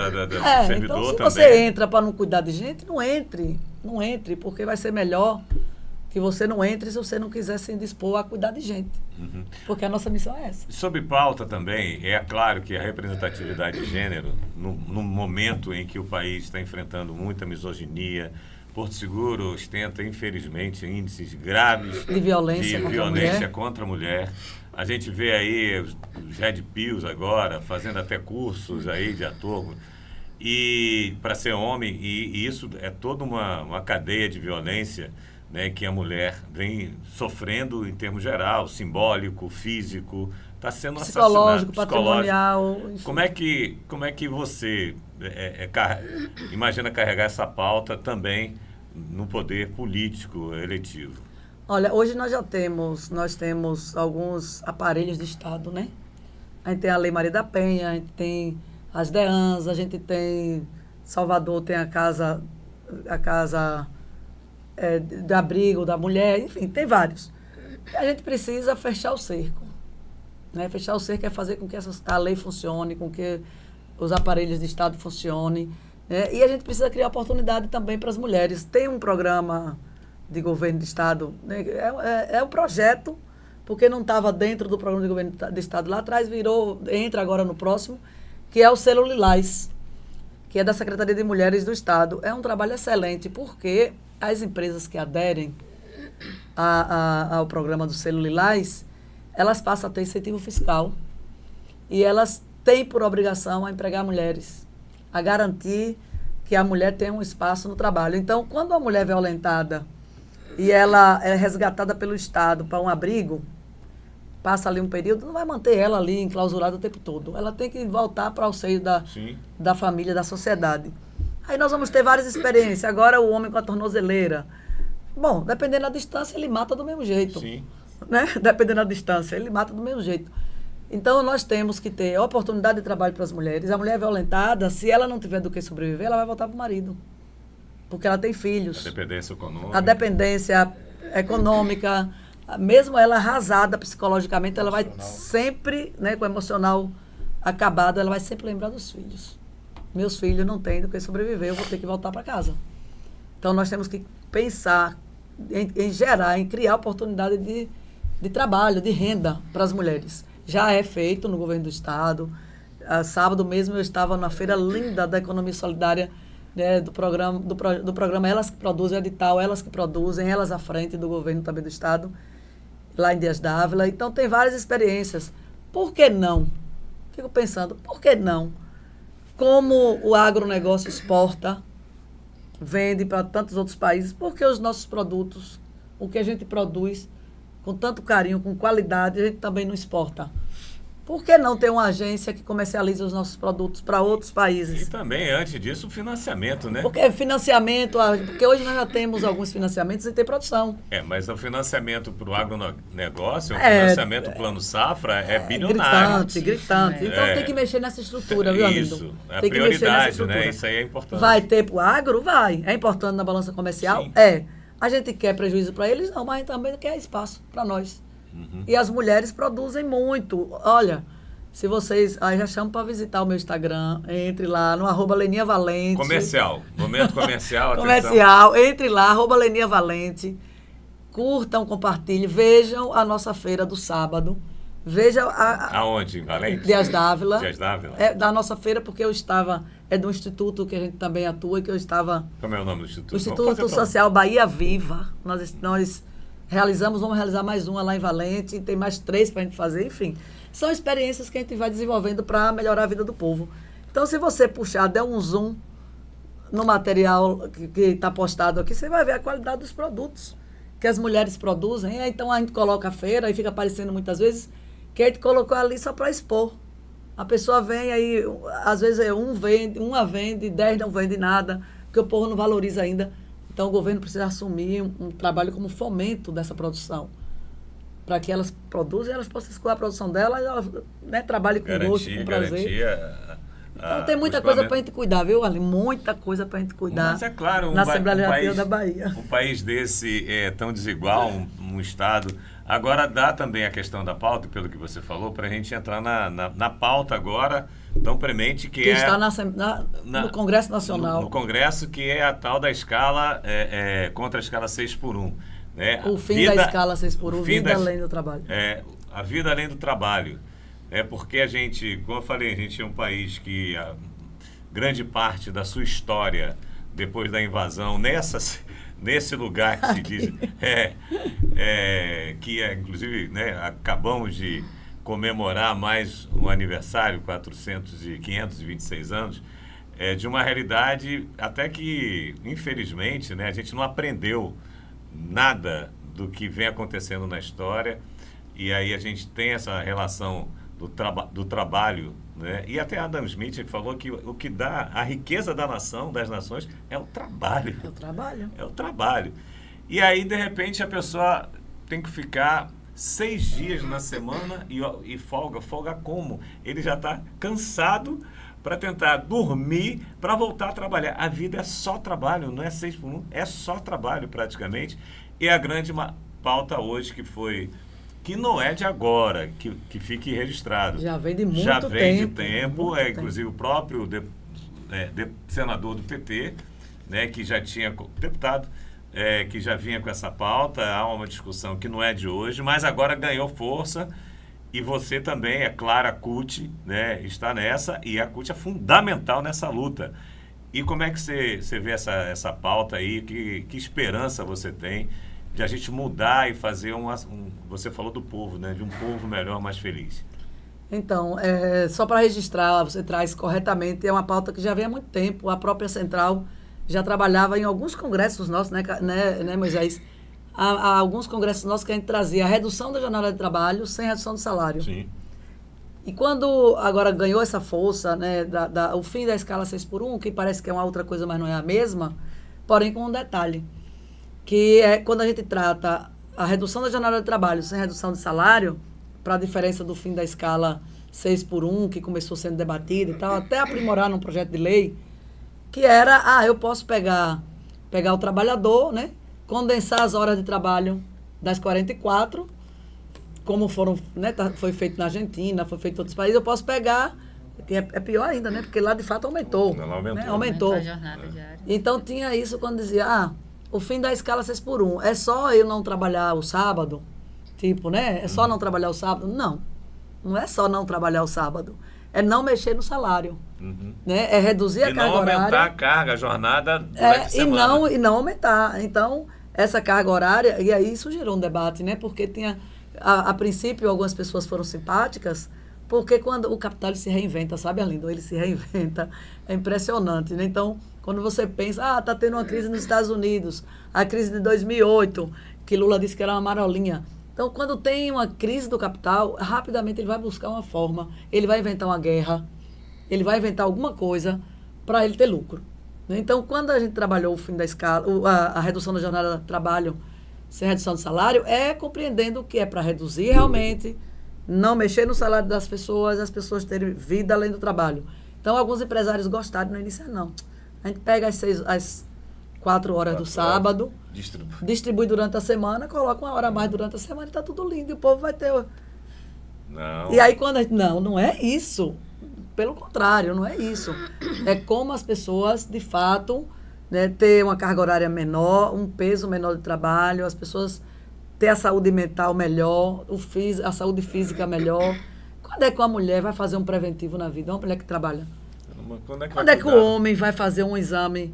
servidor então, se também. você entra para não cuidar de gente, não entre, porque vai ser melhor que você não entre se você não quiser se indispor a cuidar de gente. Porque a nossa missão é essa. Sobre pauta também, é claro que a representatividade de gênero, no momento em que o país está enfrentando muita misoginia, Porto Seguro ostenta, infelizmente, índices graves De violência de contra a violência mulher. contra a mulher. A gente vê aí os Red Pills agora, fazendo até cursos aí de ator, e para ser homem, e isso é toda uma cadeia de violência, né, que a mulher vem sofrendo em termos geral, simbólico, físico, está sendo Psicológico, assassinado. patrimonial. enfim. Como é que você imagina carregar essa pauta também no poder político eletivo? Olha, hoje nós temos alguns aparelhos de Estado, né? A gente tem a Lei Maria da Penha, a gente tem as DEANs, a gente tem Salvador, tem a casa de abrigo da mulher, enfim, tem vários. A gente precisa fechar o cerco. Né? Fechar o cerco é fazer com que a lei funcione, com que os aparelhos de Estado funcionem. Né? E a gente precisa criar oportunidade também para as mulheres. Tem um programa de governo de Estado, né? É um projeto, porque não estava dentro do programa de governo de Estado lá atrás, entra agora no próximo, que é o Selo Lilás, que é da Secretaria de Mulheres do Estado. É um trabalho excelente, porque as empresas que aderem ao programa do Selo Lilás, elas passam a ter incentivo fiscal e elas têm por obrigação a empregar mulheres, a garantir que a mulher tenha um espaço no trabalho. Então, quando a mulher é violentada e ela é resgatada pelo Estado para um abrigo, passa ali um período, não vai manter ela ali enclausurada o tempo todo. Ela tem que voltar para o seio da família, da sociedade. Aí nós vamos ter várias experiências. Agora o homem com a tornozeleira. Bom, dependendo da distância, ele mata do mesmo jeito. Sim. Né? Dependendo da distância, ele mata do mesmo jeito. Então, nós temos que ter oportunidade de trabalho para as mulheres. A mulher violentada, se ela não tiver do que sobreviver, ela vai voltar para o marido. Porque ela tem filhos. A dependência econômica. A dependência econômica, mesmo ela arrasada psicologicamente, ela vai sempre, né, com o emocional acabado, ela vai sempre lembrar dos filhos. Meus filhos não têm do que sobreviver, eu vou ter que voltar para casa. Então, nós temos que pensar em gerar, em criar oportunidade de trabalho, de renda para as mulheres. Já é feito no governo do Estado. Sábado mesmo eu estava na feira linda da Economia Solidária, né, do programa Elas que Produzem, edital, Elas que Produzem, Elas à frente do governo também do Estado, lá em Dias d'Ávila. Então, tem várias experiências. Por que não? Fico pensando, por que não? Como o agronegócio exporta, vende para tantos outros países, porque os nossos produtos, o que a gente produz com tanto carinho, com qualidade, a gente também não exporta? Por que não ter uma agência que comercializa os nossos produtos para outros países? E também, antes disso, o financiamento, né? Porque financiamento, porque hoje nós já temos alguns financiamentos e tem produção. Mas o financiamento para o agronegócio, o financiamento Plano Safra é bilionário. Gritante. Então tem que mexer nessa estrutura, viu, amigo? Isso, é a Tem que mexer nessa prioridade, estrutura. né? Isso aí é importante. Vai ter para o agro? Vai. É importante na balança comercial? Sim. É. A gente quer prejuízo para eles? Não, mas a gente também quer espaço para nós. Uhum. E as mulheres produzem muito. Olha, se vocês... Aí já chamo para visitar o meu Instagram. Entre lá no @LeniaValente. Comercial. Momento comercial. Comercial. Entre lá, @LeniaValente. Curtam, compartilhem. Vejam a nossa feira do sábado. Vejam Aonde? Em Valente? Dias d'Ávila. Dias d'Ávila. É da nossa feira, porque eu estava... É do instituto que a gente também atua e que eu estava... Como é o nome do instituto? O Instituto Social Bahia Viva. Nós vamos realizar mais uma lá em Valente, tem mais 3 para a gente fazer, enfim. São experiências que a gente vai desenvolvendo para melhorar a vida do povo. Então, se você puxar, der um zoom no material que está postado aqui, você vai ver a qualidade dos produtos que as mulheres produzem. Então, a gente coloca a feira e fica aparecendo muitas vezes que a gente colocou ali só para expor. A pessoa vem aí, às vezes uma vende, 10 não vende nada, porque o povo não valoriza ainda. Então, o governo precisa assumir um trabalho como fomento dessa produção, para que elas produzam e elas possam escolher a produção delas, elas, né, trabalhem com gosto, com prazer. Então, tem muita coisa para a gente cuidar, viu, Ali? Muita coisa para a gente cuidar. Mas é claro, na Assembleia Legislativa da Bahia. Um país desse é tão desigual, um Estado. Agora, dá também a questão da pauta, pelo que você falou, para a gente entrar na pauta agora, tão premente, que é... está no Congresso Nacional. No Congresso, que é a tal da escala, contra a escala 6x1. Né? O fim da escala 6x1, vida além do trabalho. A vida além do trabalho. Porque a gente, como eu falei, a gente é um país que a grande parte da sua história depois da invasão, nesse lugar que se diz, inclusive, né, acabamos de comemorar mais um aniversário, 526 anos, de uma realidade até que, infelizmente, né, a gente não aprendeu nada do que vem acontecendo na história, e aí a gente tem essa relação do trabalho, né? E até Adam Smith ele falou que o que dá a riqueza das nações, é o trabalho. É o trabalho. É o trabalho. E aí, de repente, a pessoa tem que ficar 6 dias na semana e folga. Folga como? Ele já está cansado para tentar dormir, para voltar a trabalhar. A vida é só trabalho, não é 6x1, é só trabalho praticamente. E a grande pauta hoje que não é de agora, que fique registrado. Já vem de muito tempo. Já vem de tempo, inclusive o próprio senador do PT, né, que já tinha, deputado, que já vinha com essa pauta. Há uma discussão que não é de hoje, mas agora ganhou força. E você também, é claro, a CUT, né, está nessa, e a CUT é fundamental nessa luta. E como é que você vê essa pauta aí? Que esperança você tem de a gente mudar e fazer você falou do povo, né, de um povo melhor, mais feliz? Então, só para registrar, você traz corretamente, é uma pauta que já vem há muito tempo. A própria Central já trabalhava em alguns congressos nossos, né, Moisés? Há alguns congressos nossos que a gente trazia a redução da jornada de trabalho sem redução do salário. Sim. E quando agora ganhou essa força, né, o fim da escala 6x1, que parece que é uma outra coisa, mas não é a mesma, porém com um detalhe, que é quando a gente trata a redução da jornada de trabalho sem redução de salário, para a diferença do fim da escala 6x1, que começou sendo debatida e tal, até aprimorar num projeto de lei, que era, eu posso pegar o trabalhador, né, condensar as horas de trabalho das 44, como foram, né, foi feito na Argentina, foi feito em outros países, eu posso pegar, que é pior ainda, né, porque lá de fato aumentou. Ela aumentou. Né, aumentou. A jornada diária. Então tinha isso quando dizia, o fim da escala 6x1, é só eu não trabalhar o sábado? Tipo, né, é só não trabalhar o sábado? Não é só não trabalhar o sábado, é não mexer no salário. Uhum. Né? É reduzir a carga horária. E não aumentar a carga, a jornada durante a semana. E não aumentar. Então, essa carga horária, e aí isso gerou um debate, né? Porque tinha, a princípio, algumas pessoas foram simpáticas, porque quando o capital ele se reinventa, sabe, Arlindo? Ele se reinventa, é impressionante, né? Então, quando você pensa, está tendo uma crise nos Estados Unidos, a crise de 2008, que Lula disse que era uma marolinha. Então, quando tem uma crise do capital, rapidamente ele vai buscar uma forma, ele vai inventar uma guerra, ele vai inventar alguma coisa para ele ter lucro. Então, quando a gente trabalhou o fim da escala, a redução da jornada de trabalho sem redução de salário, é compreendendo que é para reduzir realmente, não mexer no salário das pessoas, as pessoas terem vida além do trabalho. Então, alguns empresários gostaram no início, não. A gente pega as 4 horas do sábado, distribui durante a semana, coloca 1 hora a mais durante a semana e está tudo lindo. E o povo vai ter... Não. E aí, quando a gente... Não é isso. Pelo contrário, não é isso. É como as pessoas, de fato, né, ter uma carga horária menor, um peso menor de trabalho, as pessoas ter a saúde mental melhor, a saúde física melhor. Quando é que uma mulher vai fazer um preventivo na vida? Uma mulher que trabalha. Quando é que o homem vai fazer um exame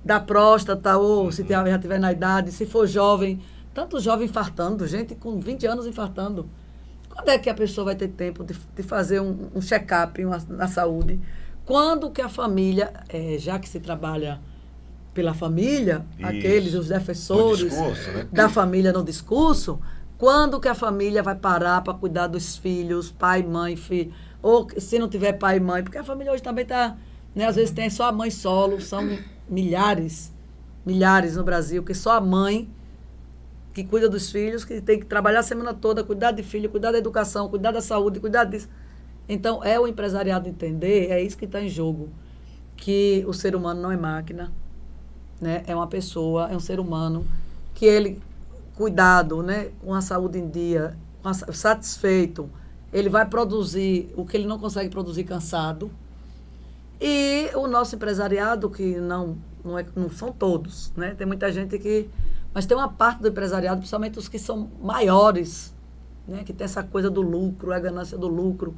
da próstata, ou se já estiver na idade, se for jovem, tanto jovem infartando, gente com 20 anos infartando. Quando é que a pessoa vai ter tempo de fazer um check-up na saúde? Quando que a família, já que se trabalha pela família, os defensores né? da família no discurso, quando que a família vai parar para cuidar dos filhos, pai, mãe, filho? Ou se não tiver pai e mãe, porque a família hoje também está, né, às vezes tem só a mãe solo, são milhares no Brasil, que só a mãe que cuida dos filhos, que tem que trabalhar a semana toda, cuidar de filho, cuidar da educação, cuidar da saúde, cuidar disso. Então, é o empresariado entender, é isso que está em jogo, que o ser humano não é máquina, né? É uma pessoa, é um ser humano, que ele, cuidado, né, com a saúde em dia, satisfeito, ele vai produzir o que ele não consegue produzir cansado. E o nosso empresariado, que não são todos, né? Tem muita gente que... Mas tem uma parte do empresariado, principalmente os que são maiores, né? Que tem essa coisa do lucro, a ganância do lucro.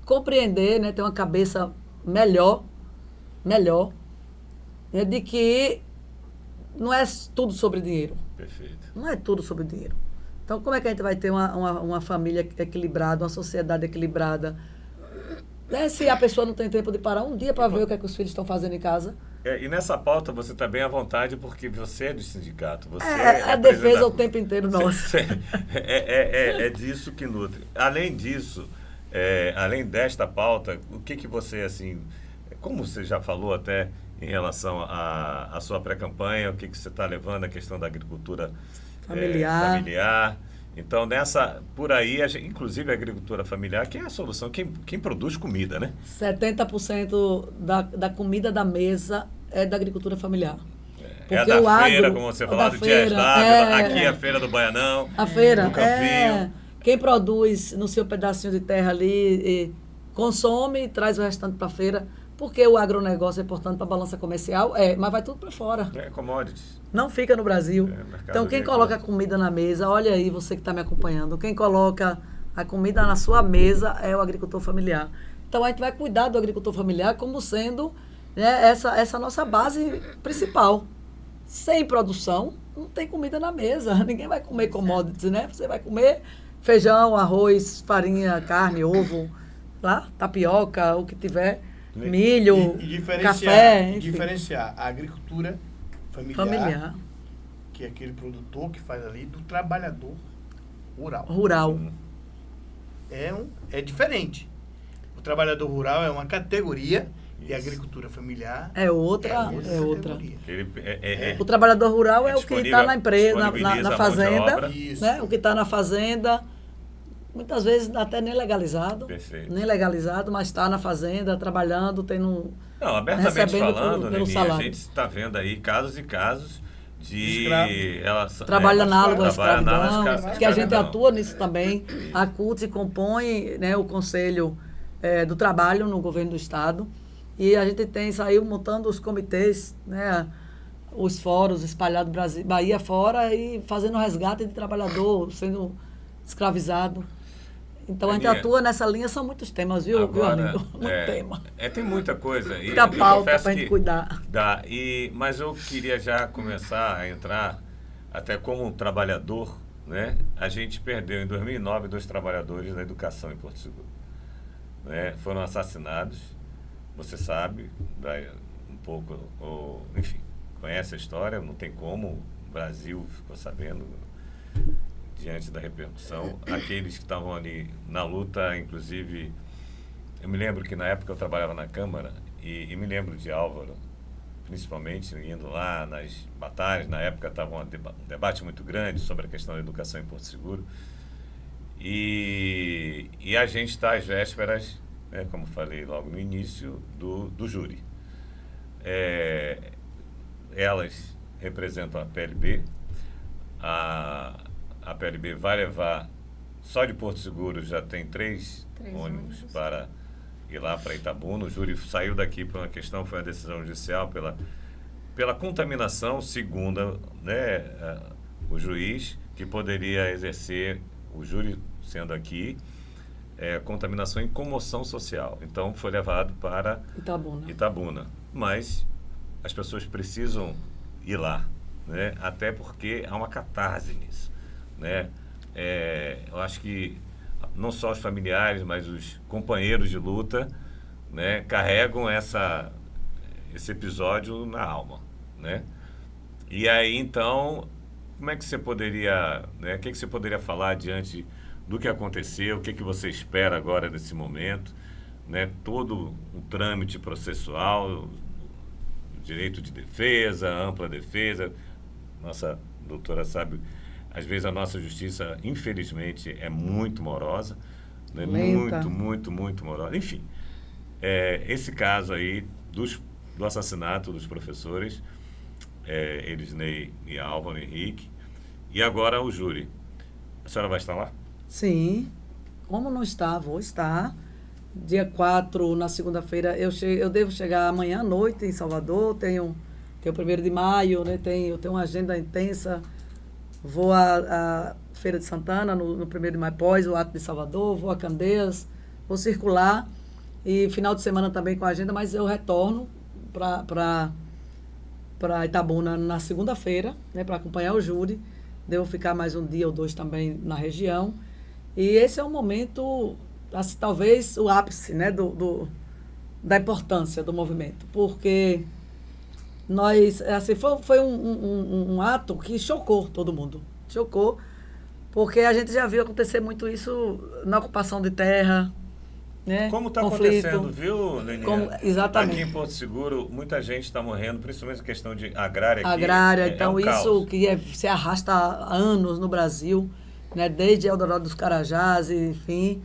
Compreender, né? Ter uma cabeça melhor, é de que não é tudo sobre dinheiro. Perfeito. Não é tudo sobre dinheiro. Então, como é que a gente vai ter uma família equilibrada, uma sociedade equilibrada? Né? Se a pessoa não tem tempo de parar um dia para ver o que é que os filhos estão fazendo em casa. E nessa pauta você está bem à vontade porque você é do sindicato. Você A defesa o tempo inteiro nossa. É disso que nutre. Além disso, além desta pauta, o que você, assim, como você já falou até em relação à sua pré-campanha, o que você está levando, a questão da agricultura familiar. Então, por aí, inclusive a agricultura familiar, que é a solução, quem produz comida, né? 70% da comida da mesa é da agricultura familiar. É da feira, como você falou, do Dias d'Ávila, aqui é a feira do Baianão, a feira, do Campinho. Quem produz no seu pedacinho de terra ali, consome e traz o restante para a feira, porque o agronegócio é importante para a balança comercial, mas vai tudo para fora. É commodities. Não fica no Brasil. Então, quem coloca a comida na mesa, olha aí, você que está me acompanhando, quem coloca a comida na sua mesa é o agricultor familiar. Então, a gente vai cuidar do agricultor familiar como sendo, né, essa nossa base principal. Sem produção, não tem comida na mesa. Ninguém vai comer commodities, né? Você vai comer feijão, arroz, farinha, carne, ovo, tapioca, o que tiver, milho, café. E diferenciar a agricultura familiar, que é aquele produtor que faz ali, do trabalhador rural. É diferente. O trabalhador rural é uma categoria e a agricultura familiar é outra. Ele o trabalhador rural é o que está na empresa, na fazenda, né? O que está na fazenda, muitas vezes até nem legalizado, mas está na fazenda, trabalhando, abertamente falando, pelo salário. A gente está vendo aí casos e casos de trabalho análogo à escravidão, que a gente atua nisso também. A CUT compõe, né, o Conselho do Trabalho no governo do Estado, e a gente saiu montando os comitês, né, os fóruns espalhados Brasil, Bahia fora, e fazendo resgate de trabalhador sendo escravizado. Então, a gente atua nessa linha, são muitos temas, viu, amigo? Muito tema. Tem muita coisa. Muita pauta para a gente cuidar. Mas eu queria já começar a entrar, até como um trabalhador, né? A gente perdeu em 2009 2 trabalhadores da educação em Porto Seguro. Né? Foram assassinados, você sabe, um pouco, enfim, conhece a história, não tem como, o Brasil ficou sabendo diante da repercussão. Aqueles que estavam ali na luta, inclusive, eu me lembro que na época eu trabalhava na Câmara e me lembro de Álvaro, principalmente indo lá nas batalhas. Na época estava um debate muito grande sobre a questão da educação em Porto Seguro, e a gente está às vésperas, né, como falei logo no início, do júri. Elas representam a PLB. A PLB vai levar, só de Porto Seguro já tem 3 ônibus para ir lá para Itabuna. O júri saiu daqui por uma questão, foi uma decisão judicial pela contaminação, segundo, né, o juiz, que poderia exercer, o júri sendo aqui, contaminação em comoção social. Então, foi levado para Itabuna. Mas as pessoas precisam ir lá, né, até porque há uma catarse nisso. Né? Eu acho que não só os familiares, mas os companheiros de luta, né, carregam esse episódio na alma, né? E aí, então, como é que você poderia, né, o que você poderia falar diante do que aconteceu, o que você espera agora nesse momento, né? Todo o trâmite processual, direito de defesa, ampla defesa. Nossa doutora sabe, às vezes a nossa justiça, infelizmente, é muito morosa, né? Muito morosa. Enfim, esse caso aí do assassinato dos professores, Elisnei e Álvaro Henrique, e agora o júri. A senhora vai estar lá? Sim. Como não está, vou estar. Dia 4, na segunda-feira, eu devo chegar amanhã à noite em Salvador. Tenho o 1º de maio, né? Eu tenho uma agenda intensa. Vou à Feira de Santana, no 1º de maio, após o ato de Salvador, vou a Candeias, vou circular, e final de semana também com a agenda, mas eu retorno para para Itabuna na segunda-feira, né, para acompanhar o júri. Devo ficar mais um dia ou dois também na região. E esse é um momento, assim, talvez o ápice, né, da importância do movimento, porque nós, assim, foi um ato que chocou todo mundo. Chocou, porque a gente já viu acontecer muito isso na ocupação de terra, né? Como está conflito, acontecendo, viu, Leniane? Exatamente. Aqui em Porto Seguro, muita gente está morrendo, principalmente a questão de agrária. Agrária, então um isso caos. que se arrasta há anos no Brasil, né? Desde Eldorado dos Carajás, enfim.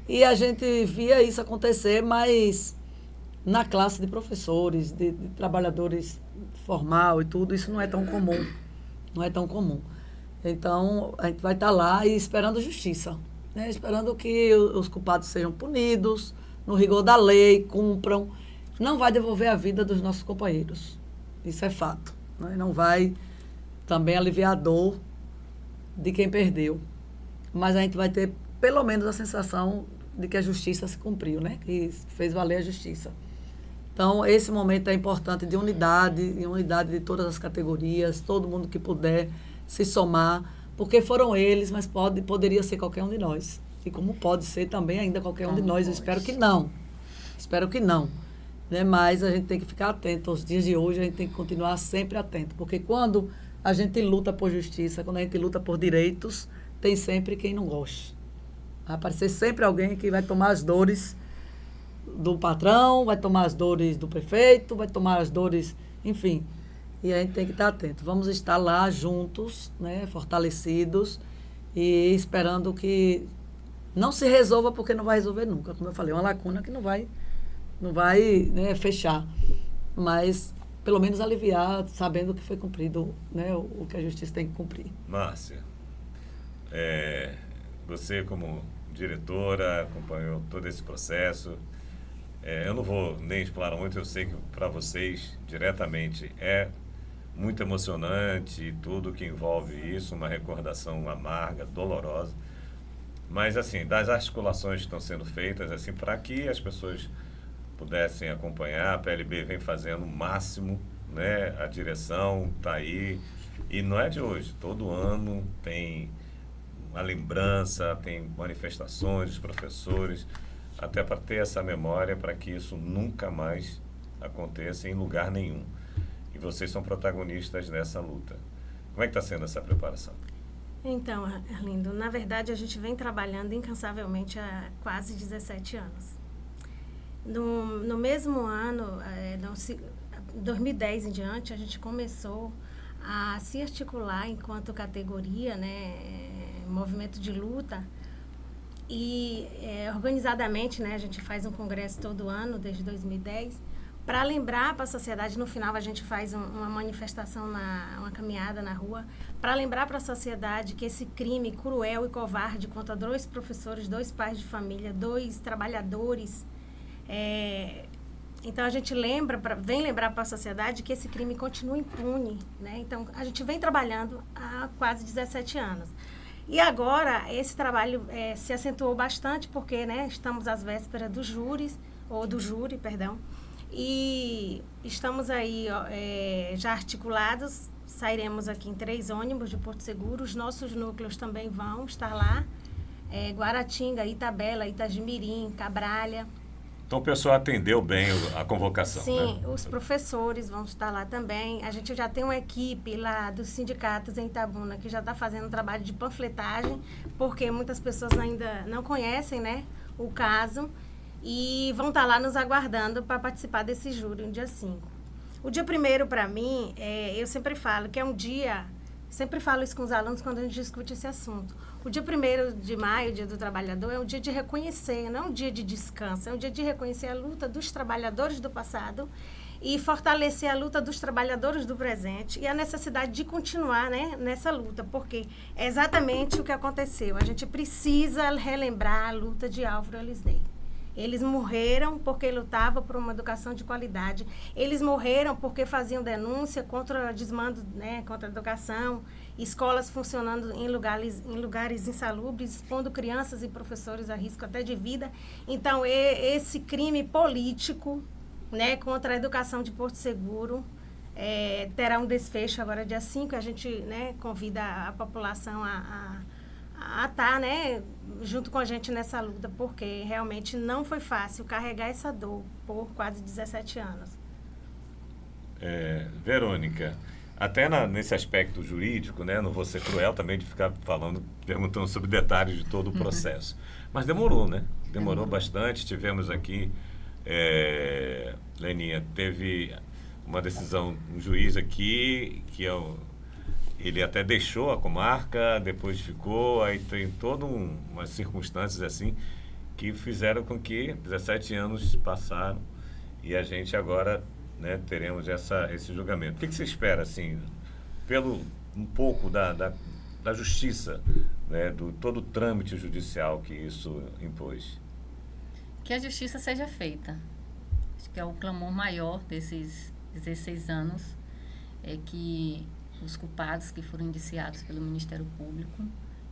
E a gente via isso acontecer, mas na classe de professores, de trabalhadores formal e tudo, isso não é tão comum. Não é tão comum. Então, a gente vai estar lá e esperando justiça, né? Esperando que os culpados sejam punidos, no rigor da lei, cumpram. Não vai devolver a vida dos nossos companheiros. Isso é fato, né? Não vai também aliviar a dor de quem perdeu. Mas a gente vai ter, pelo menos, a sensação de que a justiça se cumpriu, né? Que fez valer a justiça. Então, esse momento é importante de unidade de todas as categorias, todo mundo que puder se somar, porque foram eles, mas poderia ser qualquer um de nós. E como pode ser também ainda qualquer um de nós, eu espero que não. Espero que não. Né? Mas a gente tem que ficar atento. Aos dias de hoje, a gente tem que continuar sempre atento, porque quando a gente luta por justiça, quando a gente luta por direitos, tem sempre quem não goste. Vai aparecer sempre alguém que vai tomar as dores do patrão, vai tomar as dores do prefeito, vai tomar as dores, enfim. E a gente tem que estar atento. Vamos estar lá juntos, né, fortalecidos e esperando que não se resolva, porque não vai resolver nunca. Como eu falei, é uma lacuna que não vai né, fechar. Mas, pelo menos, aliviar, sabendo que foi cumprido, né, o que a justiça tem que cumprir. Márcia, você como diretora acompanhou todo esse processo. Eu não vou nem explorar muito, eu sei que para vocês diretamente é muito emocionante tudo que envolve isso, uma recordação amarga, dolorosa. Mas, assim, das articulações que estão sendo feitas, assim, para que as pessoas pudessem acompanhar, a PLB vem fazendo o máximo, né? A direção está aí, e não é de hoje, todo ano tem uma lembrança, tem manifestações dos professores, até para ter essa memória, para que isso nunca mais aconteça em lugar nenhum. E vocês são protagonistas nessa luta. Como é que está sendo essa preparação? Então, Arlindo, na verdade a gente vem trabalhando incansavelmente há quase 17 anos. No mesmo ano, 2010 em diante, a gente começou a se articular enquanto categoria, né, movimento de luta, e organizadamente, né, a gente faz um congresso todo ano, desde 2010, para lembrar para a sociedade. No final a gente faz uma manifestação, uma caminhada na rua, para lembrar para a sociedade que esse crime cruel e covarde contra 2 professores, 2 pais de família, 2 trabalhadores, então a gente vem lembrar para a sociedade que esse crime continua impune, né? Então a gente vem trabalhando há quase 17 anos. E agora esse trabalho se acentuou bastante porque, né, estamos às vésperas do júri, perdão, e estamos aí já articulados. Sairemos aqui em 3 ônibus de Porto Seguro. Os nossos núcleos também vão estar lá. Guaratinga, Itabela, Itagimirim, Cabralha. Então o pessoal atendeu bem a convocação, Sim, né? os professores vão estar lá também. A gente já tem uma equipe lá dos sindicatos em Itabuna que já está fazendo um trabalho de panfletagem, porque muitas pessoas ainda não conhecem, né, o caso, e vão estar lá nos aguardando para participar desse júri no dia 5. O dia 1º, para mim, eu sempre falo que é um dia, sempre falo isso com os alunos quando a gente discute esse assunto. O dia 1º de maio, Dia do Trabalhador, é um dia de reconhecer, não é um dia de descanso, é um dia de reconhecer a luta dos trabalhadores do passado e fortalecer a luta dos trabalhadores do presente e a necessidade de continuar, né, nessa luta, porque é exatamente o que aconteceu. A gente precisa relembrar a luta de Álvaro Elisnei. Eles morreram porque lutavam por uma educação de qualidade. Eles morreram porque faziam denúncia contra desmando, né, contra a educação, escolas funcionando em lugares insalubres, expondo crianças e professores a risco até de vida. Então, esse crime político, né, contra a educação de Porto Seguro terá um desfecho agora dia 5, a gente, né, convida a população a estar, né, junto com a gente nessa luta, porque realmente não foi fácil carregar essa dor por quase 17 anos. Verônica, até nesse aspecto jurídico, né, não vou ser cruel também de ficar perguntando sobre detalhes de todo o processo, mas demorou, né? Demorou bastante. Tivemos aqui, Leninha, teve uma decisão, um juiz aqui, que ele até deixou a comarca, depois ficou, aí tem todas umas circunstâncias assim que fizeram com que 17 anos passaram e a gente agora, né, teremos esse julgamento. O que você espera, assim, um pouco da justiça, né, do todo o trâmite judicial que isso impôs? Que a justiça seja feita. Acho que é o clamor maior desses 16 anos, é que os culpados que foram indiciados pelo Ministério Público,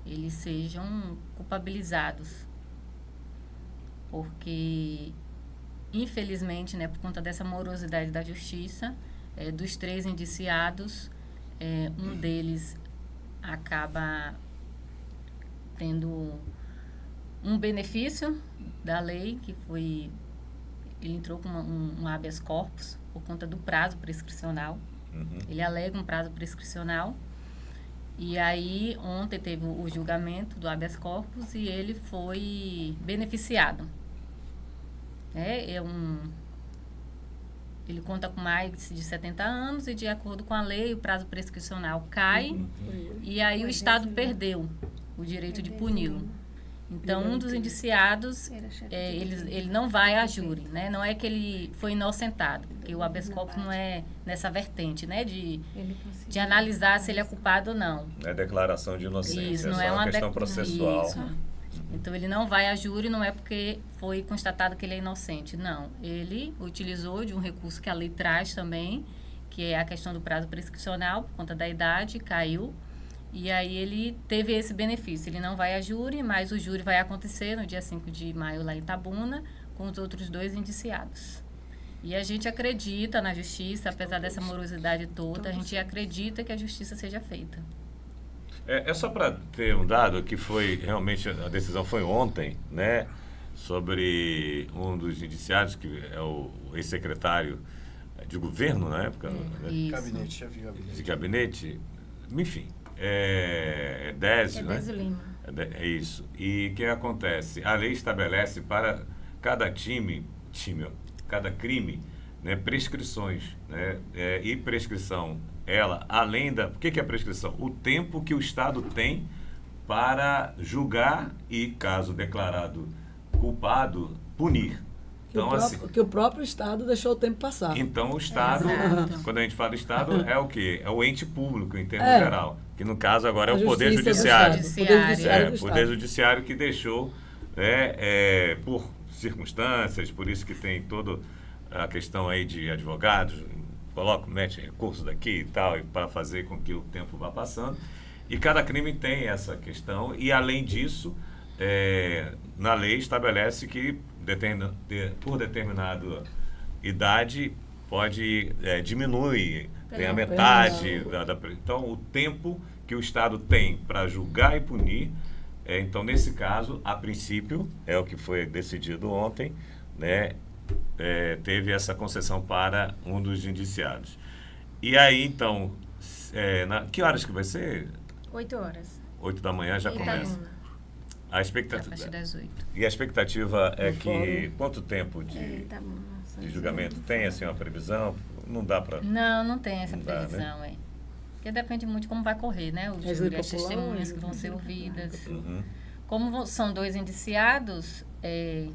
eles sejam culpabilizados. Porque, infelizmente, né, por conta dessa morosidade da justiça, dos 3 indiciados, um deles acaba tendo um benefício da lei, que foi... Ele entrou com um habeas corpus por conta do prazo prescricional. Uhum. Ele alega um prazo prescricional. E aí, ontem teve o julgamento do habeas corpus e ele foi beneficiado. Ele conta com mais de 70 anos e, de acordo com a lei, o prazo prescricional cai. Uhum. E aí o Estado perdeu o direito de puni-lo. Então, um dos indiciados, ele não vai a júri, né? Não é que ele foi inocentado, porque o habeas corpus não é nessa vertente, né? De analisar se ele é culpado ou não. Não é declaração de inocência, isso, não é só uma questão processual. Isso. Então, ele não vai a júri, não é porque foi constatado que ele é inocente, não. Ele utilizou de um recurso que a lei traz também, que é a questão do prazo prescricional, por conta da idade, caiu. E aí ele teve esse benefício. Ele não vai a júri, mas o júri vai acontecer no dia 5 de maio lá em Itabuna, com os outros 2 indiciados. E a gente acredita na justiça, apesar dessa morosidade toda, a gente acredita que a justiça seja feita. É só para ter um dado que foi, realmente, a decisão foi ontem, né, sobre um dos indiciados, que é o ex-secretário de governo na época, né? Gabinete, chefe de gabinete, enfim. Désio, né? Désio Lima. É isso. E o que acontece? A lei estabelece para cada cada crime, né, prescrições, né? E prescrição, além da... O que é prescrição? O tempo que o Estado tem para julgar e, caso declarado culpado, punir. Então, que o próprio Estado deixou o tempo passar. Então, o Estado, quando a gente fala Estado, é o quê? É o ente público, em termos geral. Que, no caso, agora é o Poder Judiciário. O Poder Judiciário que deixou, por circunstâncias, por isso que tem toda a questão aí de advogados, mete recursos daqui e tal, para fazer com que o tempo vá passando. E cada crime tem essa questão. E, além disso, na lei estabelece que por determinada idade pode diminuir, tem a metade então o tempo que o Estado tem para julgar e punir, então nesse caso, a princípio, é o que foi decidido ontem, né, teve essa concessão para um dos indiciados. E aí, então, que horas que vai ser? 8 horas. 8 da manhã já começa. A expectativa, a partir das 8. E a expectativa é que... Quanto tempo de julgamento? Tem, assim, uma previsão? Não dá para... Não tem essa previsão, né? Porque depende muito de como vai correr, né? Os júri, as testemunhas que vão ser ouvidas. Uhum. Como são 2 indiciados,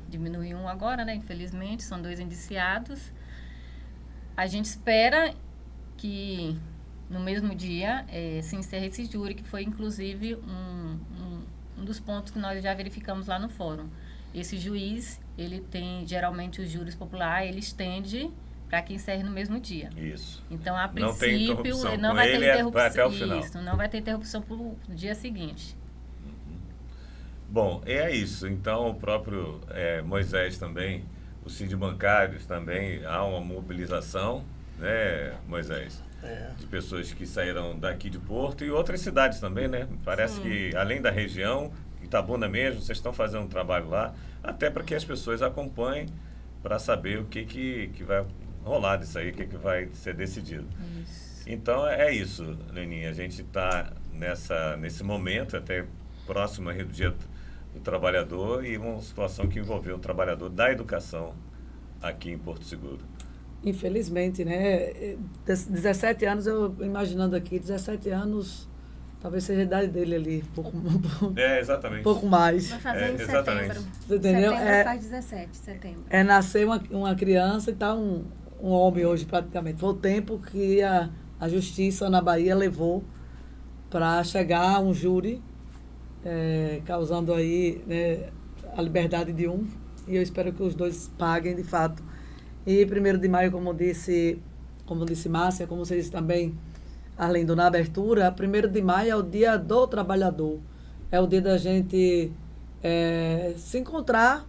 diminuiu um agora, né? Infelizmente, são 2 indiciados. A gente espera que no mesmo dia se encerre esse júri, que foi, inclusive, um dos pontos que nós já verificamos lá no fórum. Esse juiz, ele tem, geralmente, os júris populares, ele estende para que encerre no mesmo dia. Isso. Então, a princípio, não vai ter interrupção. Até o final. Isso, não vai ter interrupção para o dia seguinte. Uhum. Bom, é isso. Então, o próprio Moisés também, o Sindicato Bancários também, há uma mobilização, né, Moisés? De pessoas que saíram daqui de Porto e outras cidades também, né? Parece que, além da região, Itabuna mesmo, vocês estão fazendo um trabalho lá, até para que as pessoas acompanhem para saber o que vai rolar disso aí, o que vai ser decidido. Isso. Então, é isso, Leninha. A gente está nesse momento, até próximo aí do Dia do Trabalhador, e uma situação que envolveu o trabalhador da educação aqui em Porto Seguro. Infelizmente, né? 17 anos, eu imaginando aqui, 17 anos, talvez seja a idade dele ali. Exatamente. Um pouco mais. Vai fazer em exatamente. setembro. Você entendeu? Setembro faz 17 de setembro. É nascer uma criança e tá um homem hoje, praticamente. Foi o tempo que a justiça na Bahia levou para chegar a um júri, causando aí, né, a liberdade de um. E eu espero que os dois paguem, de fato. E 1º de maio, como disse Márcia, como você disse também, Arlindo, na abertura, 1º de maio é o dia do trabalhador. É o dia da gente se encontrar,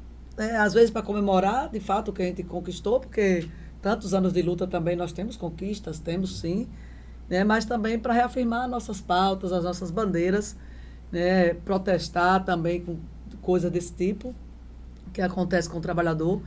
às vezes para comemorar, de fato, o que a gente conquistou, porque tantos anos de luta também nós temos conquistas, temos sim, né, mas também para reafirmar nossas pautas, as nossas bandeiras, né, protestar também com coisas desse tipo que acontece com o trabalhador.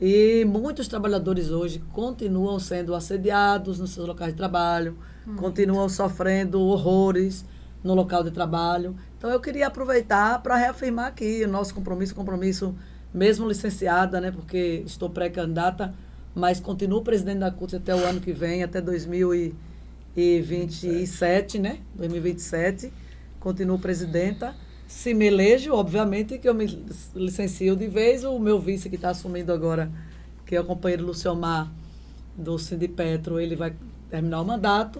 E muitos trabalhadores hoje continuam sendo assediados nos seus locais de trabalho, continuam sofrendo horrores no local de trabalho. Então, eu queria aproveitar para reafirmar aqui o nosso compromisso mesmo licenciada, né, porque estou pré-candidata, mas continuo presidente da CUT até o ano que vem, até 2027, né, 2027, continuo presidenta. Se me elejo, obviamente que eu me licencio de vez. O meu vice que está assumindo agora, que é o companheiro Luciomar, do Sindipetro, ele vai terminar o mandato,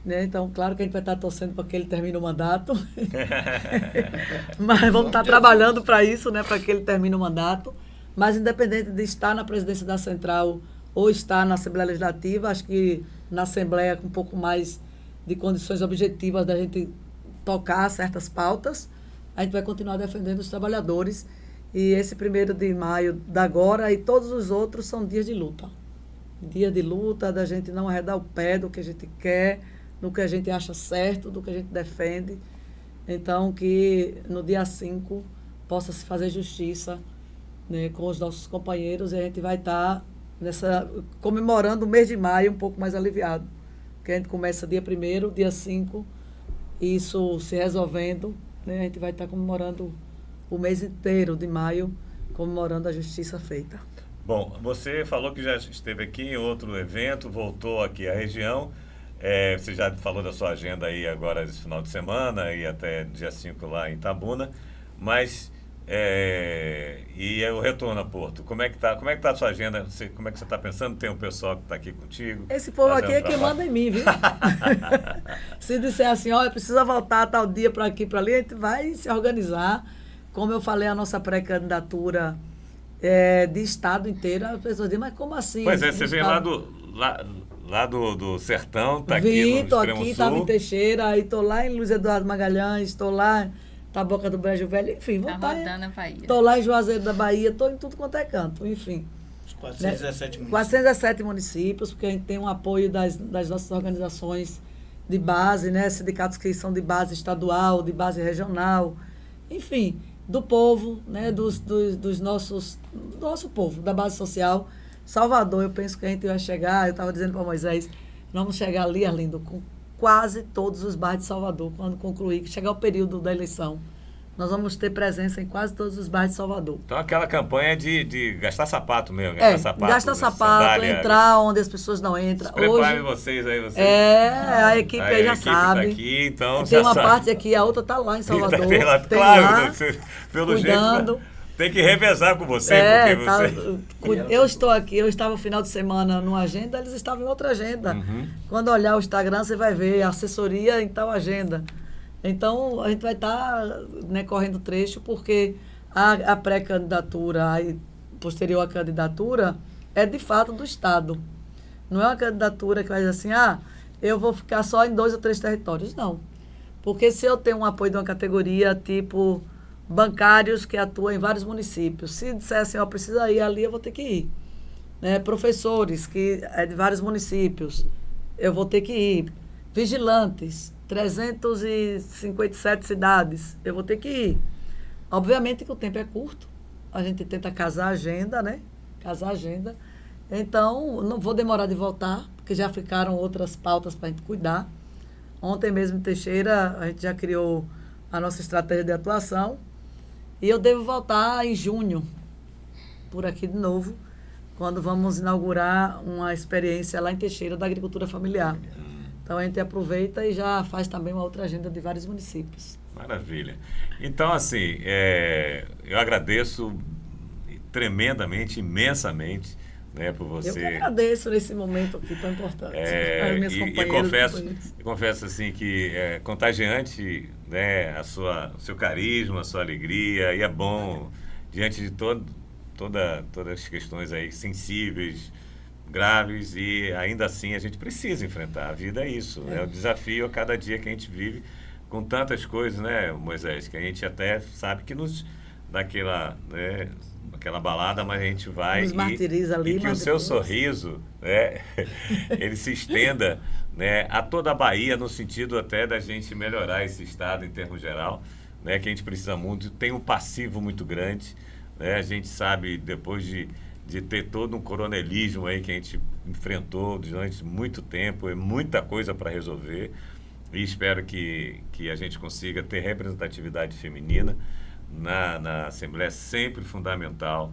né? Então, claro que a gente vai estar torcendo para que ele termine o mandato. Mas vamos estar trabalhando para isso, né? Para que ele termine o mandato. Mas, independente de estar na presidência da Central ou estar na Assembleia Legislativa, acho que na Assembleia com um pouco mais de condições objetivas da gente tocar certas pautas, a gente vai continuar defendendo os trabalhadores. E esse 1º de maio da agora e todos os outros são dias de luta. Dia de luta, da gente não arredar o pé do que a gente quer, do que a gente acha certo, do que a gente defende. Então, que no dia 5 possa se fazer justiça, né, com os nossos companheiros, e a gente vai estar comemorando o mês de maio um pouco mais aliviado. Porque a gente começa dia 1º, dia 5, isso se resolvendo, né, a gente vai estar comemorando o mês inteiro de maio, comemorando a justiça feita. Bom, você falou que já esteve aqui em outro evento, voltou aqui à região. Você já falou da sua agenda aí agora esse final de semana e até dia 5 lá em Itabuna. Mas, e o retorno a Porto, como é que tá a sua agenda? Como é que você está pensando? Tem um pessoal que está aqui contigo? Esse povo aqui é que manda em mim, viu? Se disser assim, olha, precisa voltar tal dia para aqui, para ali, a gente vai se organizar. Como eu falei, a nossa pré-candidatura de estado inteiro, as pessoas dizem, mas como assim? Pois é, você vem lá do sertão, tá aqui no estou Extremo aqui, Sul. estava em Teixeira, aí estou lá em Luiz Eduardo Magalhães, estou lá em Taboca do Brejo Velho, enfim, vou estar. Estou lá em Juazeiro da Bahia, estou em tudo quanto é canto, enfim. Os 417 municípios. 417 municípios, porque a gente tem um apoio das nossas organizações de base, né? Sindicatos que são de base estadual, de base regional, enfim, do povo, né? do nosso povo, da base social. Salvador, eu penso que a gente vai chegar, eu estava dizendo para Moisés, vamos chegar ali, Arlindo, com quase todos os bairros de Salvador, quando concluir, chegar o período da eleição. Nós vamos ter presença em quase todos os bairros de Salvador. Então, aquela campanha de gastar sapato mesmo. Gastar sapato, entrar onde as pessoas não entram. Preparem vocês aí. A equipe aí já sabe. Tá aqui, então, tem uma parte aqui, a outra está lá em Salvador. Tem claro, lá, pelo cuidando. jeito, tem que revezar com você. Eu estou aqui, eu estava no final de semana numa agenda, eles estavam em outra agenda. Uhum. Quando olhar o Instagram, você vai ver assessoria em tal agenda. Então, a gente vai estar, né, correndo trecho, porque a pré-candidatura e posterior à candidatura é, de fato, do Estado. Não é uma candidatura que vai dizer assim, eu vou ficar só em 2 ou 3 territórios. Não. Porque se eu tenho um apoio de uma categoria tipo bancários que atuam em vários municípios, se disser assim, precisa ir ali, eu vou ter que ir. né? Professores que é de vários municípios, eu vou ter que ir. Vigilantes, 357 cidades, eu vou ter que ir. Obviamente que o tempo é curto, a gente tenta casar a agenda, né? Casar a agenda. Então, não vou demorar de voltar, porque já ficaram outras pautas para a gente cuidar. Ontem mesmo em Teixeira, a gente já criou a nossa estratégia de atuação. E eu devo voltar em junho, por aqui de novo, quando vamos inaugurar uma experiência lá em Teixeira da agricultura familiar. Então, a gente aproveita e já faz também uma outra agenda de vários municípios. Maravilha. Então, assim, eu agradeço tremendamente, imensamente, né, por você. Eu que agradeço nesse momento aqui tão importante. As minhas companheiras. Confesso assim que é contagiante, né, o seu carisma, a sua alegria, e é bom diante de todas as questões aí sensíveis, graves, e ainda assim a gente precisa enfrentar. A vida é isso, é o desafio a cada dia que a gente vive com tantas coisas, né, Moisés, que a gente até sabe que nos dá aquela balada, mas a gente vai nos martiriza ali, e que o seu sorriso, né, ele se estenda, né, a toda a Bahia, no sentido até da gente melhorar esse estado em termos geral, né, que a gente precisa muito, tem um passivo muito grande, né, a gente sabe, depois de ter todo um coronelismo aí que a gente enfrentou durante muito tempo, é muita coisa para resolver, e espero que a gente consiga ter representatividade feminina na Assembleia, sempre fundamental.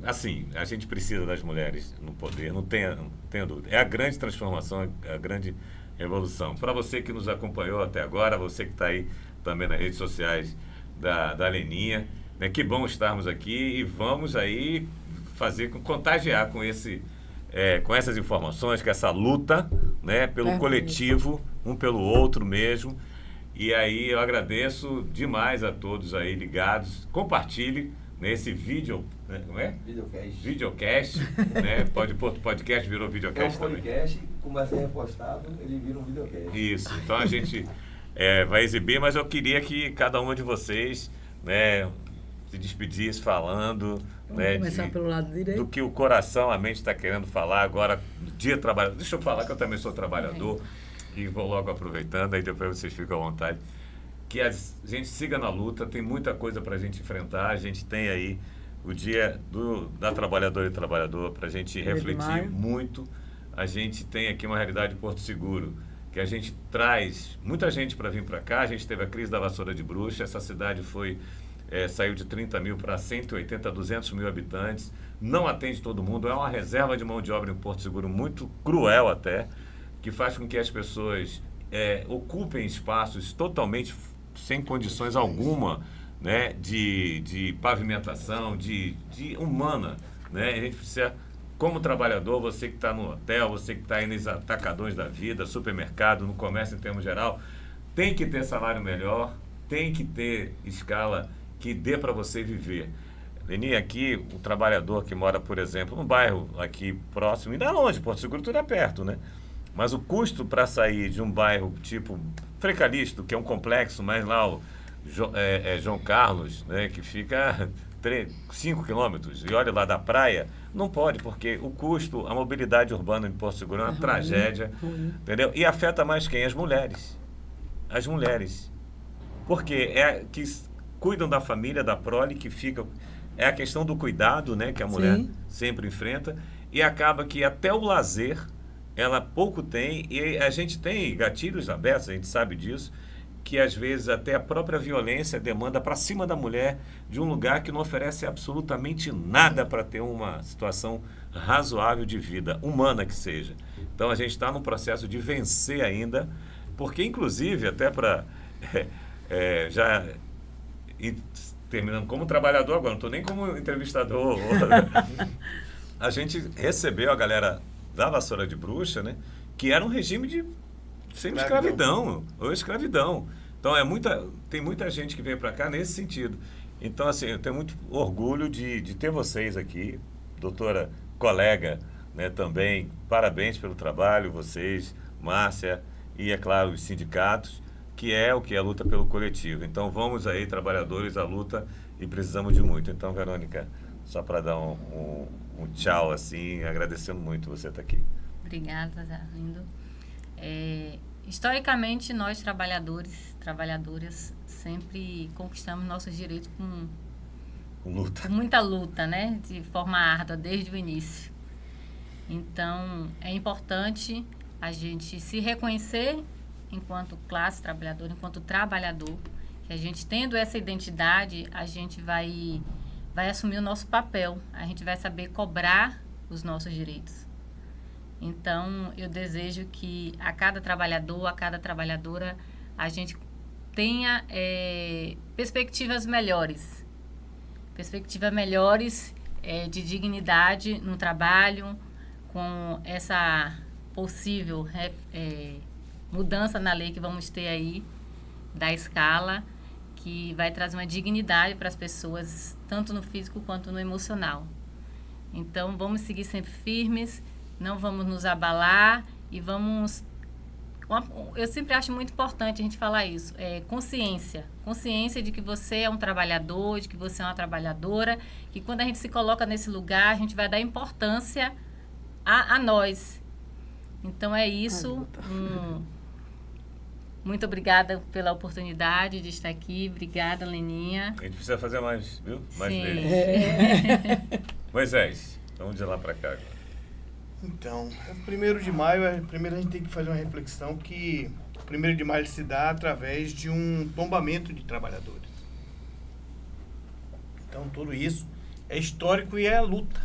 Assim, a gente precisa das mulheres no poder, não tenha dúvida. É a grande transformação, a grande revolução. Para você que nos acompanhou até agora, você que está aí também nas redes sociais da Leninha, né, que bom estarmos aqui e vamos aí contagiar com essas informações, com essa luta, né, pelo coletivo, um pelo outro mesmo. E aí eu agradeço demais a todos aí ligados. Compartilhe nesse vídeo, né? Como é? Videocast, né? Podcast virou videocast também. É um podcast, como vai ser repostado, ele vira um videocast. Isso, então a gente vai exibir, mas eu queria que cada uma de vocês, né, se despedisse falando, né, começar pelo lado direito. do que o coração, a mente está querendo falar agora, dia trabalhador. Deixa eu falar que eu também sou trabalhador. E vou logo aproveitando, aí depois vocês ficam à vontade, que a gente siga na luta, tem muita coisa para a gente enfrentar, a gente tem aí o dia da trabalhadora e trabalhador para a gente refletir muito, a gente tem aqui uma realidade de Porto Seguro, que a gente traz muita gente para vir para cá, a gente teve a crise da vassoura de bruxa, essa cidade saiu de 30 mil para 180, 200 mil habitantes, não atende todo mundo, é uma reserva de mão de obra em Porto Seguro muito cruel até, que faz com que as pessoas ocupem espaços totalmente sem condições alguma, né, de pavimentação, de humana, né? A gente precisa, como trabalhador, você que está no hotel, você que está aí nos atacadões da vida, supermercado, no comércio em termos geral, tem que ter salário melhor, tem que ter escala que dê para você viver. Leni, aqui, o trabalhador que mora, por exemplo, num bairro aqui próximo, ainda longe, Porto Seguro tudo é perto, né? Mas o custo para sair de um bairro tipo Frei Calixto, que é um complexo, mas lá o João Carlos, né, que fica 5 quilômetros, e olha lá da praia, não pode, porque o custo, a mobilidade urbana em Porto Seguro é uma tragédia, entendeu? E afeta mais quem? As mulheres. As mulheres. Porque que cuidam da família, da prole, que fica... É a questão do cuidado, né, que a mulher sempre enfrenta, e acaba que até o lazer ela pouco tem, e a gente tem gatilhos abertos, a gente sabe disso, que às vezes até a própria violência demanda para cima da mulher de um lugar que não oferece absolutamente nada para ter uma situação razoável de vida, humana que seja. Então a gente está num processo de vencer ainda, porque inclusive até para já terminando como trabalhador agora, não estou nem como entrevistador, a gente recebeu a galera da vassoura de bruxa, né, que era um regime de semi-escravidão, ou escravidão. Então tem muita gente que veio para cá nesse sentido. Então, assim, eu tenho muito orgulho de ter vocês aqui, doutora colega, né, também. Parabéns pelo trabalho, vocês, Márcia, e, é claro, os sindicatos, que é o que é a luta pelo coletivo. Então, vamos aí, trabalhadores, à luta, e precisamos de muito. Então, Verônica, só para dar um tchau, assim, agradecendo muito você estar aqui. Obrigada, Arlindo. Historicamente, nós trabalhadoras, sempre conquistamos nossos direitos com muita luta, né? De forma árdua, desde o início. Então, é importante a gente se reconhecer enquanto classe trabalhadora, enquanto trabalhador, que a gente tendo essa identidade, a gente vai assumir o nosso papel, a gente vai saber cobrar os nossos direitos. Então, eu desejo que a cada trabalhador, a cada trabalhadora, a gente tenha perspectivas melhores de dignidade no trabalho, com essa possível mudança na lei que vamos ter aí, da escala, que vai trazer uma dignidade para as pessoas, tanto no físico quanto no emocional. Então, vamos seguir sempre firmes, não vamos nos abalar e vamos... Eu sempre acho muito importante a gente falar isso, consciência de que você é um trabalhador, de que você é uma trabalhadora, que quando a gente se coloca nesse lugar, a gente vai dar importância a nós. Então é isso. Muito obrigada pela oportunidade de estar aqui. Obrigada, Leninha. A gente precisa fazer mais, viu? Mais Sim. vezes. Moisés, vamos de lá para cá agora. Então, 1º de maio, primeiro a gente tem que fazer uma reflexão que o 1º de maio se dá através de um tombamento de trabalhadores. Então, tudo isso é histórico e é luta.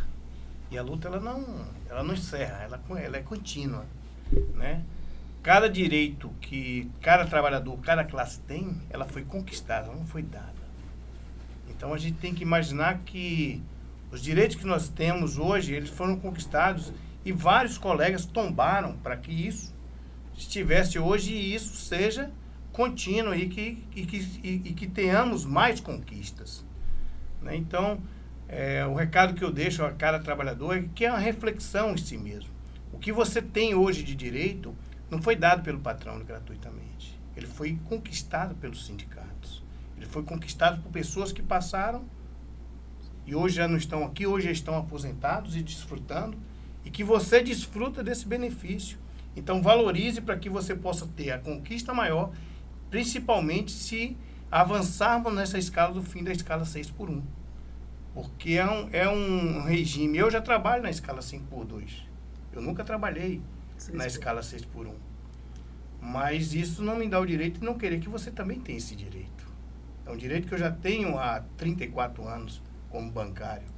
E a luta, ela não encerra, ela é contínua, né? Cada direito que cada trabalhador, cada classe tem, ela foi conquistada, ela não foi dada. Então, a gente tem que imaginar que os direitos que nós temos hoje, eles foram conquistados e vários colegas tombaram para que isso estivesse hoje e isso seja contínuo e que tenhamos mais conquistas, né? Então, o recado que eu deixo a cada trabalhador é que é uma reflexão em si mesmo. O que você tem hoje de direito não foi dado pelo patrão gratuitamente. Ele foi conquistado pelos sindicatos. Ele foi conquistado por pessoas que passaram e hoje já não estão aqui, hoje já estão aposentados e desfrutando, e que você desfruta desse benefício. Então, valorize para que você possa ter a conquista maior, principalmente se avançarmos nessa escala do fim da escala 6x1. Porque é um regime. Eu já trabalho na escala 5x2. Eu nunca trabalhei na escala 6x1. Mas isso não me dá o direito de não querer que você também tenha esse direito. É um direito que eu já tenho há 34 anos como bancário.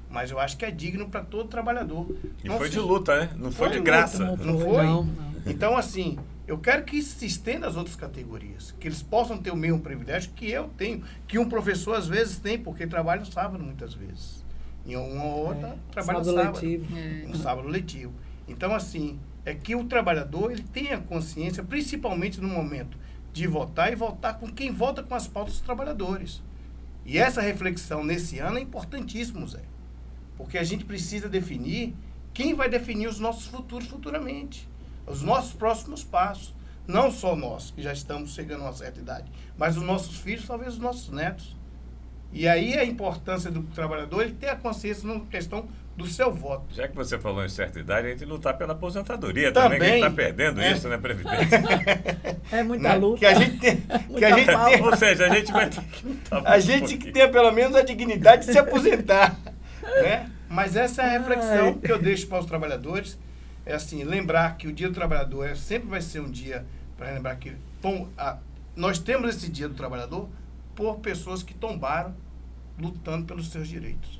Mas eu acho que é digno para todo trabalhador. E não foi de luta, né? Não foi de graça. Não foi? Não. Então, assim, eu quero que isso se estenda às outras categorias. Que eles possam ter o mesmo privilégio que eu tenho. Que um professor, às vezes, tem, porque trabalha no sábado, muitas vezes. Em uma ou outra, trabalha no sábado. Letivo. Um sábado letivo. Então, assim, é que o trabalhador, ele tenha consciência, principalmente no momento de votar, e votar com quem vota com as pautas dos trabalhadores. E essa reflexão nesse ano é importantíssimo, Zé. Porque a gente precisa definir quem vai definir os nossos futuros futuramente. Os nossos próximos passos. Não só nós, que já estamos chegando a uma certa idade, mas os nossos filhos, talvez os nossos netos. E aí a importância do trabalhador, ele ter a consciência na questão do seu voto. Já que você falou em certa idade, a gente lutar pela aposentadoria também, que a gente está perdendo isso, né, Previdência? É muita luta. Que a gente tem, ou seja, a gente vai ter que lutar a gente que tenha pelo menos a dignidade de se aposentar, né? Mas essa é a reflexão que eu deixo para os trabalhadores. É assim, lembrar que o Dia do Trabalhador sempre vai ser um dia para lembrar que nós temos esse Dia do Trabalhador por pessoas que tombaram lutando pelos seus direitos.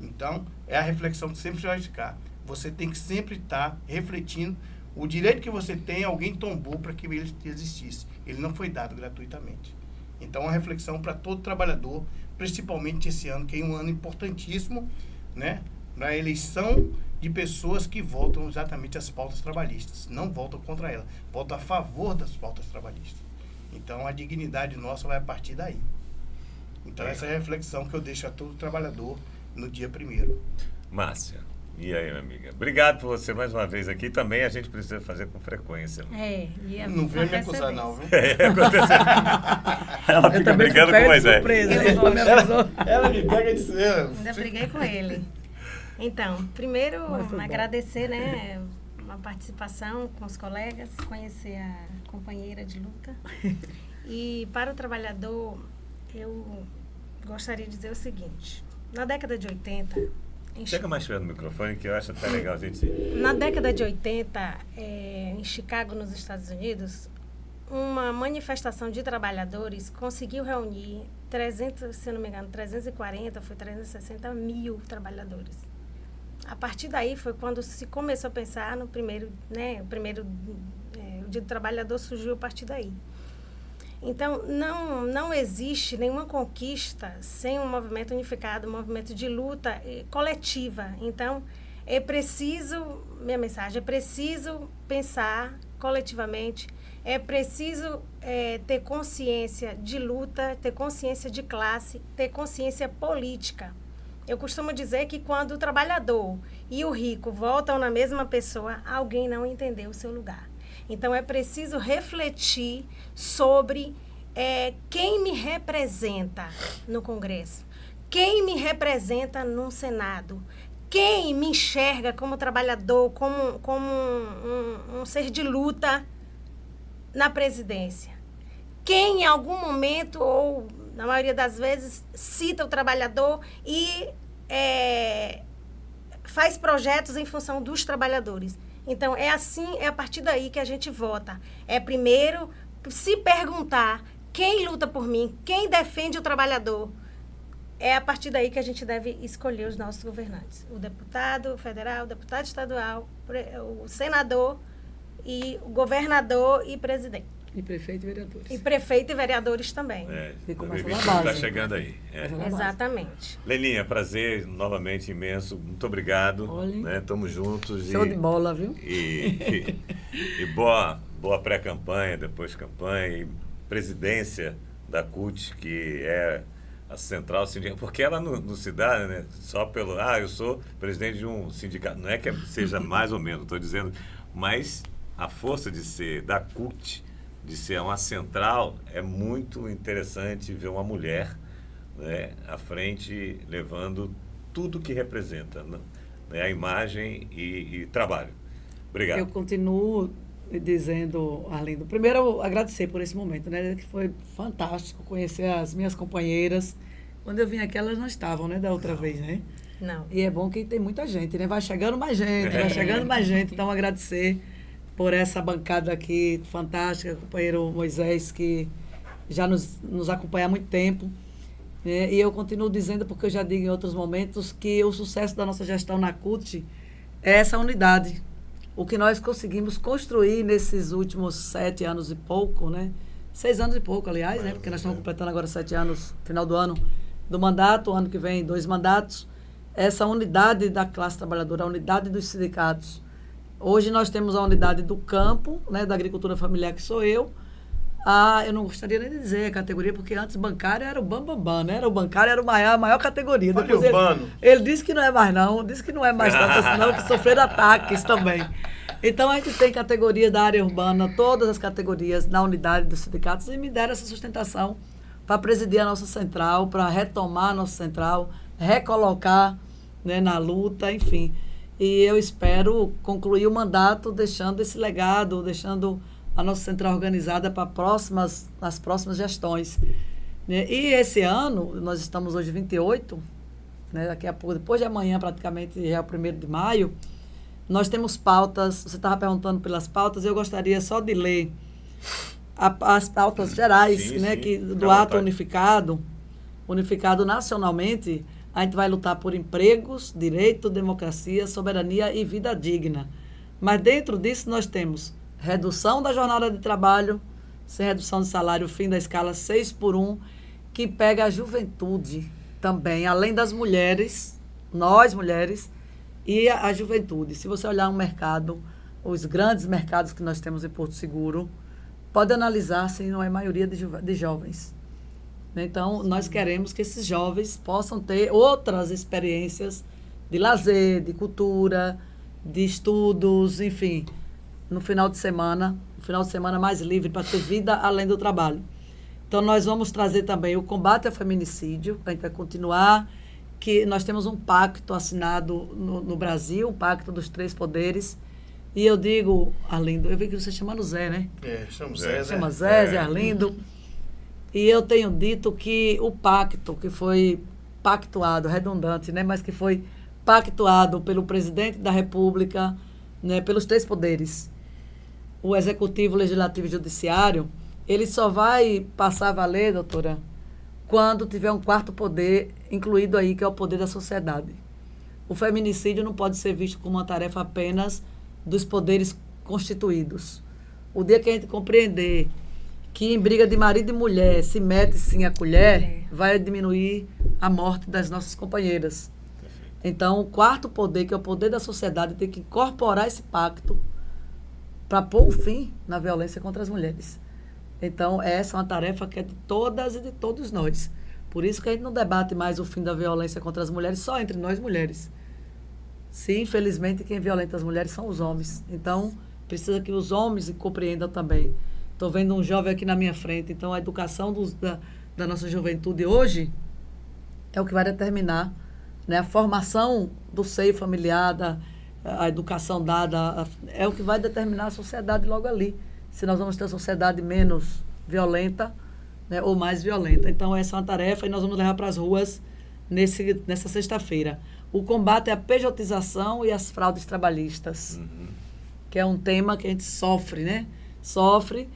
Então, é a reflexão que sempre vai ficar. Você tem que sempre estar refletindo o direito que você tem, alguém tombou para que ele existisse. Ele não foi dado gratuitamente. Então, uma reflexão para todo trabalhador, principalmente esse ano, que é um ano importantíssimo, né, na eleição de pessoas que votam exatamente as pautas trabalhistas. Não votam contra ela, votam a favor das pautas trabalhistas. Então, a dignidade nossa vai a partir daí. Então, essa é a reflexão que eu deixo a todo trabalhador no dia 1º. Márcia, e aí, minha amiga? Obrigado por você mais uma vez aqui. Também a gente precisa fazer com frequência. Não vem me acusar, não, viu? Ela fica brigando com o Moisés. Ela me pega de cima. Ainda briguei com ele. Então, primeiro, Mas foi bom. agradecer, né, uma participação com os colegas, conhecer a companheira de luta. E para o trabalhador, eu gostaria de dizer o seguinte. Na década de 80... Chega mais perto do microfone, que eu acho até legal a gente... Na década de 80, em Chicago, nos Estados Unidos, uma manifestação de trabalhadores conseguiu reunir 300, se não me engano, 340, foi 360 mil trabalhadores. A partir daí foi quando se começou a pensar no primeiro, né, o Dia do Trabalhador surgiu a partir daí. Então, não existe nenhuma conquista sem um movimento unificado, um movimento de luta coletiva. Então, é preciso, minha mensagem, é preciso pensar coletivamente, é preciso ter consciência de luta, ter consciência de classe, ter consciência política. Eu costumo dizer que quando o trabalhador e o rico voltam na mesma pessoa, alguém não entendeu o seu lugar. Então, é preciso refletir sobre quem me representa no Congresso, quem me representa no Senado, quem me enxerga como trabalhador, como um ser de luta na presidência. Quem, em algum momento, ou na maioria das vezes, cita o trabalhador e faz projetos em função dos trabalhadores. Então, é a partir daí que a gente vota. É primeiro se perguntar quem luta por mim, quem defende o trabalhador. É a partir daí que a gente deve escolher os nossos governantes. O deputado federal, o deputado estadual, o senador, e o governador e presidente. E prefeito e vereadores. E prefeito e vereadores também. E começa 2021 na base. está chegando aí. Exatamente. Leninha, prazer novamente imenso. Muito obrigado. Olha. Né? Tamo juntos. Show de bola, viu? E boa pré-campanha, depois campanha, e presidência da CUT, que é a central sindical, porque ela não se dá, né, só pelo, eu sou presidente de um sindicato. Não é que seja mais ou menos, estou dizendo, mas a força de ser da CUT, de ser uma central, é muito interessante ver uma mulher, né, à frente, levando tudo que representa, né, a imagem e trabalho. Obrigado. Eu continuo dizendo, Arlindo, primeiro agradecer por esse momento, né, que foi fantástico conhecer as minhas companheiras. Quando eu vim aqui, elas não estavam, né, da outra vez, né? Não. E é bom que tem muita gente, né? Vai chegando mais gente, vai chegando mais gente. Então, agradecer por essa bancada aqui fantástica, companheiro Moisés, que já nos acompanha há muito tempo. Né? E eu continuo dizendo, porque eu já digo em outros momentos, que o sucesso da nossa gestão na CUT é essa unidade. O que nós conseguimos construir nesses últimos 7 anos e pouco, né? 6 anos e pouco, aliás, né? Porque nós estamos completando agora 7 anos, final do ano, do mandato, ano que vem 2 mandatos. Essa unidade da classe trabalhadora, a unidade dos sindicatos. Hoje nós temos a unidade do campo, né, da agricultura familiar, que sou eu. Eu não gostaria nem de dizer a categoria, porque antes bancário era o bambambam, né? O bancário era a maior categoria. Fale Depois urbano. ele disse que não é mais não, disse que não é mais tanto assim não, que sofreram ataques também. Então a gente tem categorias da área urbana, todas as categorias na unidade dos sindicatos, e me deram essa sustentação para presidir a nossa central, para retomar a nossa central, recolocar, né, na luta, enfim. E eu espero concluir o mandato deixando esse legado, deixando a nossa central organizada para as próximas gestões. Né? E esse ano, nós estamos hoje 28, né, daqui a pouco, depois de amanhã praticamente, já é o 1º de maio, nós temos pautas, você estava perguntando pelas pautas, eu gostaria só de ler as pautas gerais, Sim, né, sim. que, do À ato vontade. unificado nacionalmente. A gente vai lutar por empregos, direito, democracia, soberania e vida digna. Mas dentro disso nós temos redução da jornada de trabalho, sem redução de salário, fim da escala 6x1, que pega a juventude também, além das mulheres, nós mulheres, e a juventude. Se você olhar um mercado, os grandes mercados que nós temos em Porto Seguro, pode analisar se não é maioria de jovens. Então, nós queremos que esses jovens possam ter outras experiências de lazer, de cultura, de estudos, enfim, no final de semana mais livre, para ter vida além do trabalho. Então, nós vamos trazer também o combate ao feminicídio, a gente vai continuar que nós temos um pacto assinado no Brasil, um pacto dos 3 poderes. E eu digo, Arlindo, eu vi que você chama Zé, né? Chama Zé. Chama Zé Arlindo. E eu tenho dito que o pacto que foi pactuado, redundante, né? Mas que foi pactuado pelo presidente da República, né? Pelos 3 poderes, o Executivo, Legislativo e Judiciário, ele só vai passar a valer, doutora, quando tiver um 4º poder incluído aí, que é o poder da sociedade. O feminicídio não pode ser visto como uma tarefa apenas dos poderes constituídos. O dia que a gente compreender que em briga de marido e mulher se mete sim a colher, vai diminuir a morte das nossas companheiras. Então, o 4º poder, que é o poder da sociedade, tem que incorporar esse pacto para pôr um fim na violência contra as mulheres. Então, essa é uma tarefa que é de todas e de todos nós. Por isso que a gente não debate mais o fim da violência contra as mulheres só entre nós mulheres. Se, infelizmente, quem violenta as mulheres são os homens. Então, precisa que os homens compreendam também. Estou vendo um jovem aqui na minha frente. Então, a educação da nossa juventude hoje é o que vai determinar, né, a formação do seio familiar, a educação dada, é o que vai determinar a sociedade logo ali. Se nós vamos ter uma sociedade menos violenta, né, ou mais violenta. Então, essa é uma tarefa e nós vamos levar para as ruas nessa sexta-feira. O combate à pejotização e às fraudes trabalhistas, que é um tema que a gente sofre, né? Sofre.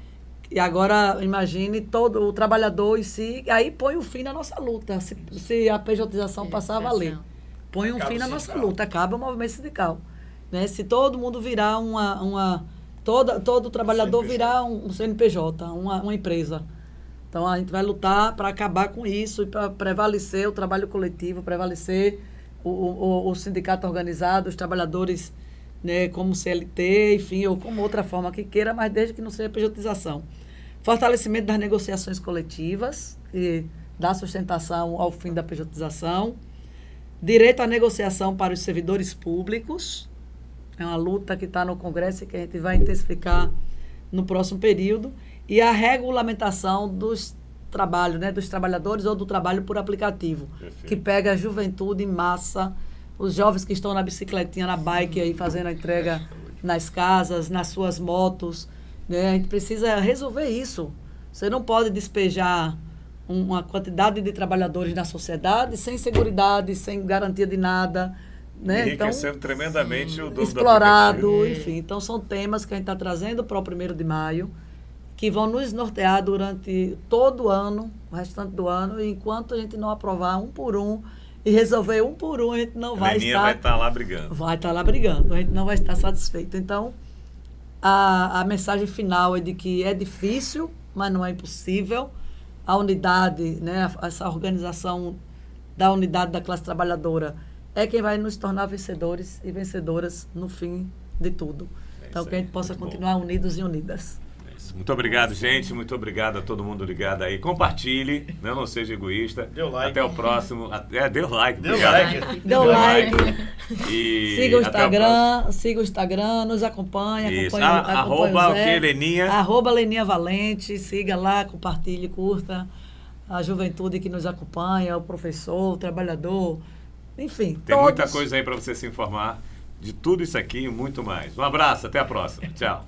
E agora, imagine todo o trabalhador em si, aí põe um fim na nossa luta, se a pejotização passar a valer. Põe um fim na nossa luta, acaba o movimento sindical. Né? Se todo mundo virar todo trabalhador virar um CNPJ, uma empresa. Então, a gente vai lutar para acabar com isso e para prevalecer o trabalho coletivo, prevalecer o sindicato organizado, os trabalhadores, né, como CLT, enfim, ou como outra forma que queira, mas desde que não seja pejotização. Fortalecimento das negociações coletivas, que dá sustentação ao fim da pejotização. Direito à negociação para os servidores públicos. É uma luta que está no Congresso e que a gente vai intensificar no próximo período. E a regulamentação dos trabalhos, né, dos trabalhadores ou do trabalho por aplicativo. Perfeito. Que pega a juventude em massa, os jovens que estão na bicicletinha, na bike, aí fazendo a entrega nas casas, nas suas motos. Né? A gente precisa resolver isso. Você não pode despejar uma quantidade de trabalhadores na sociedade sem seguridade, sem garantia de nada. Né? Enriquecendo então, tremendamente o dono explorado, enfim. Então, são temas que a gente está trazendo para o 1º de maio, que vão nos nortear durante todo o ano, o restante do ano, e enquanto a gente não aprovar um por um e resolver um por um, a gente não vai estar... vai estar lá brigando. Vai estar lá brigando, a gente não vai estar satisfeito. Então, a mensagem final é de que é difícil, mas não é impossível. A unidade, né, essa organização da unidade da classe trabalhadora é quem vai nos tornar vencedores e vencedoras no fim de tudo. Então, que a gente possa continuar unidos e unidas. Muito obrigado, gente. Muito obrigado a todo mundo ligado aí. Compartilhe, né? Não seja egoísta. Deu like. Até o próximo. Deu like. Deu obrigado. like. Deu like. E siga o Instagram, nos acompanha. Isso. Acompanha Arroba o que, Leninha? Arroba Leninha Valente. Siga lá, compartilhe, curta. A juventude que nos acompanha, o professor, o trabalhador, enfim. Tem muita coisa aí para você se informar de tudo isso aqui e muito mais. Um abraço, até a próxima. Tchau.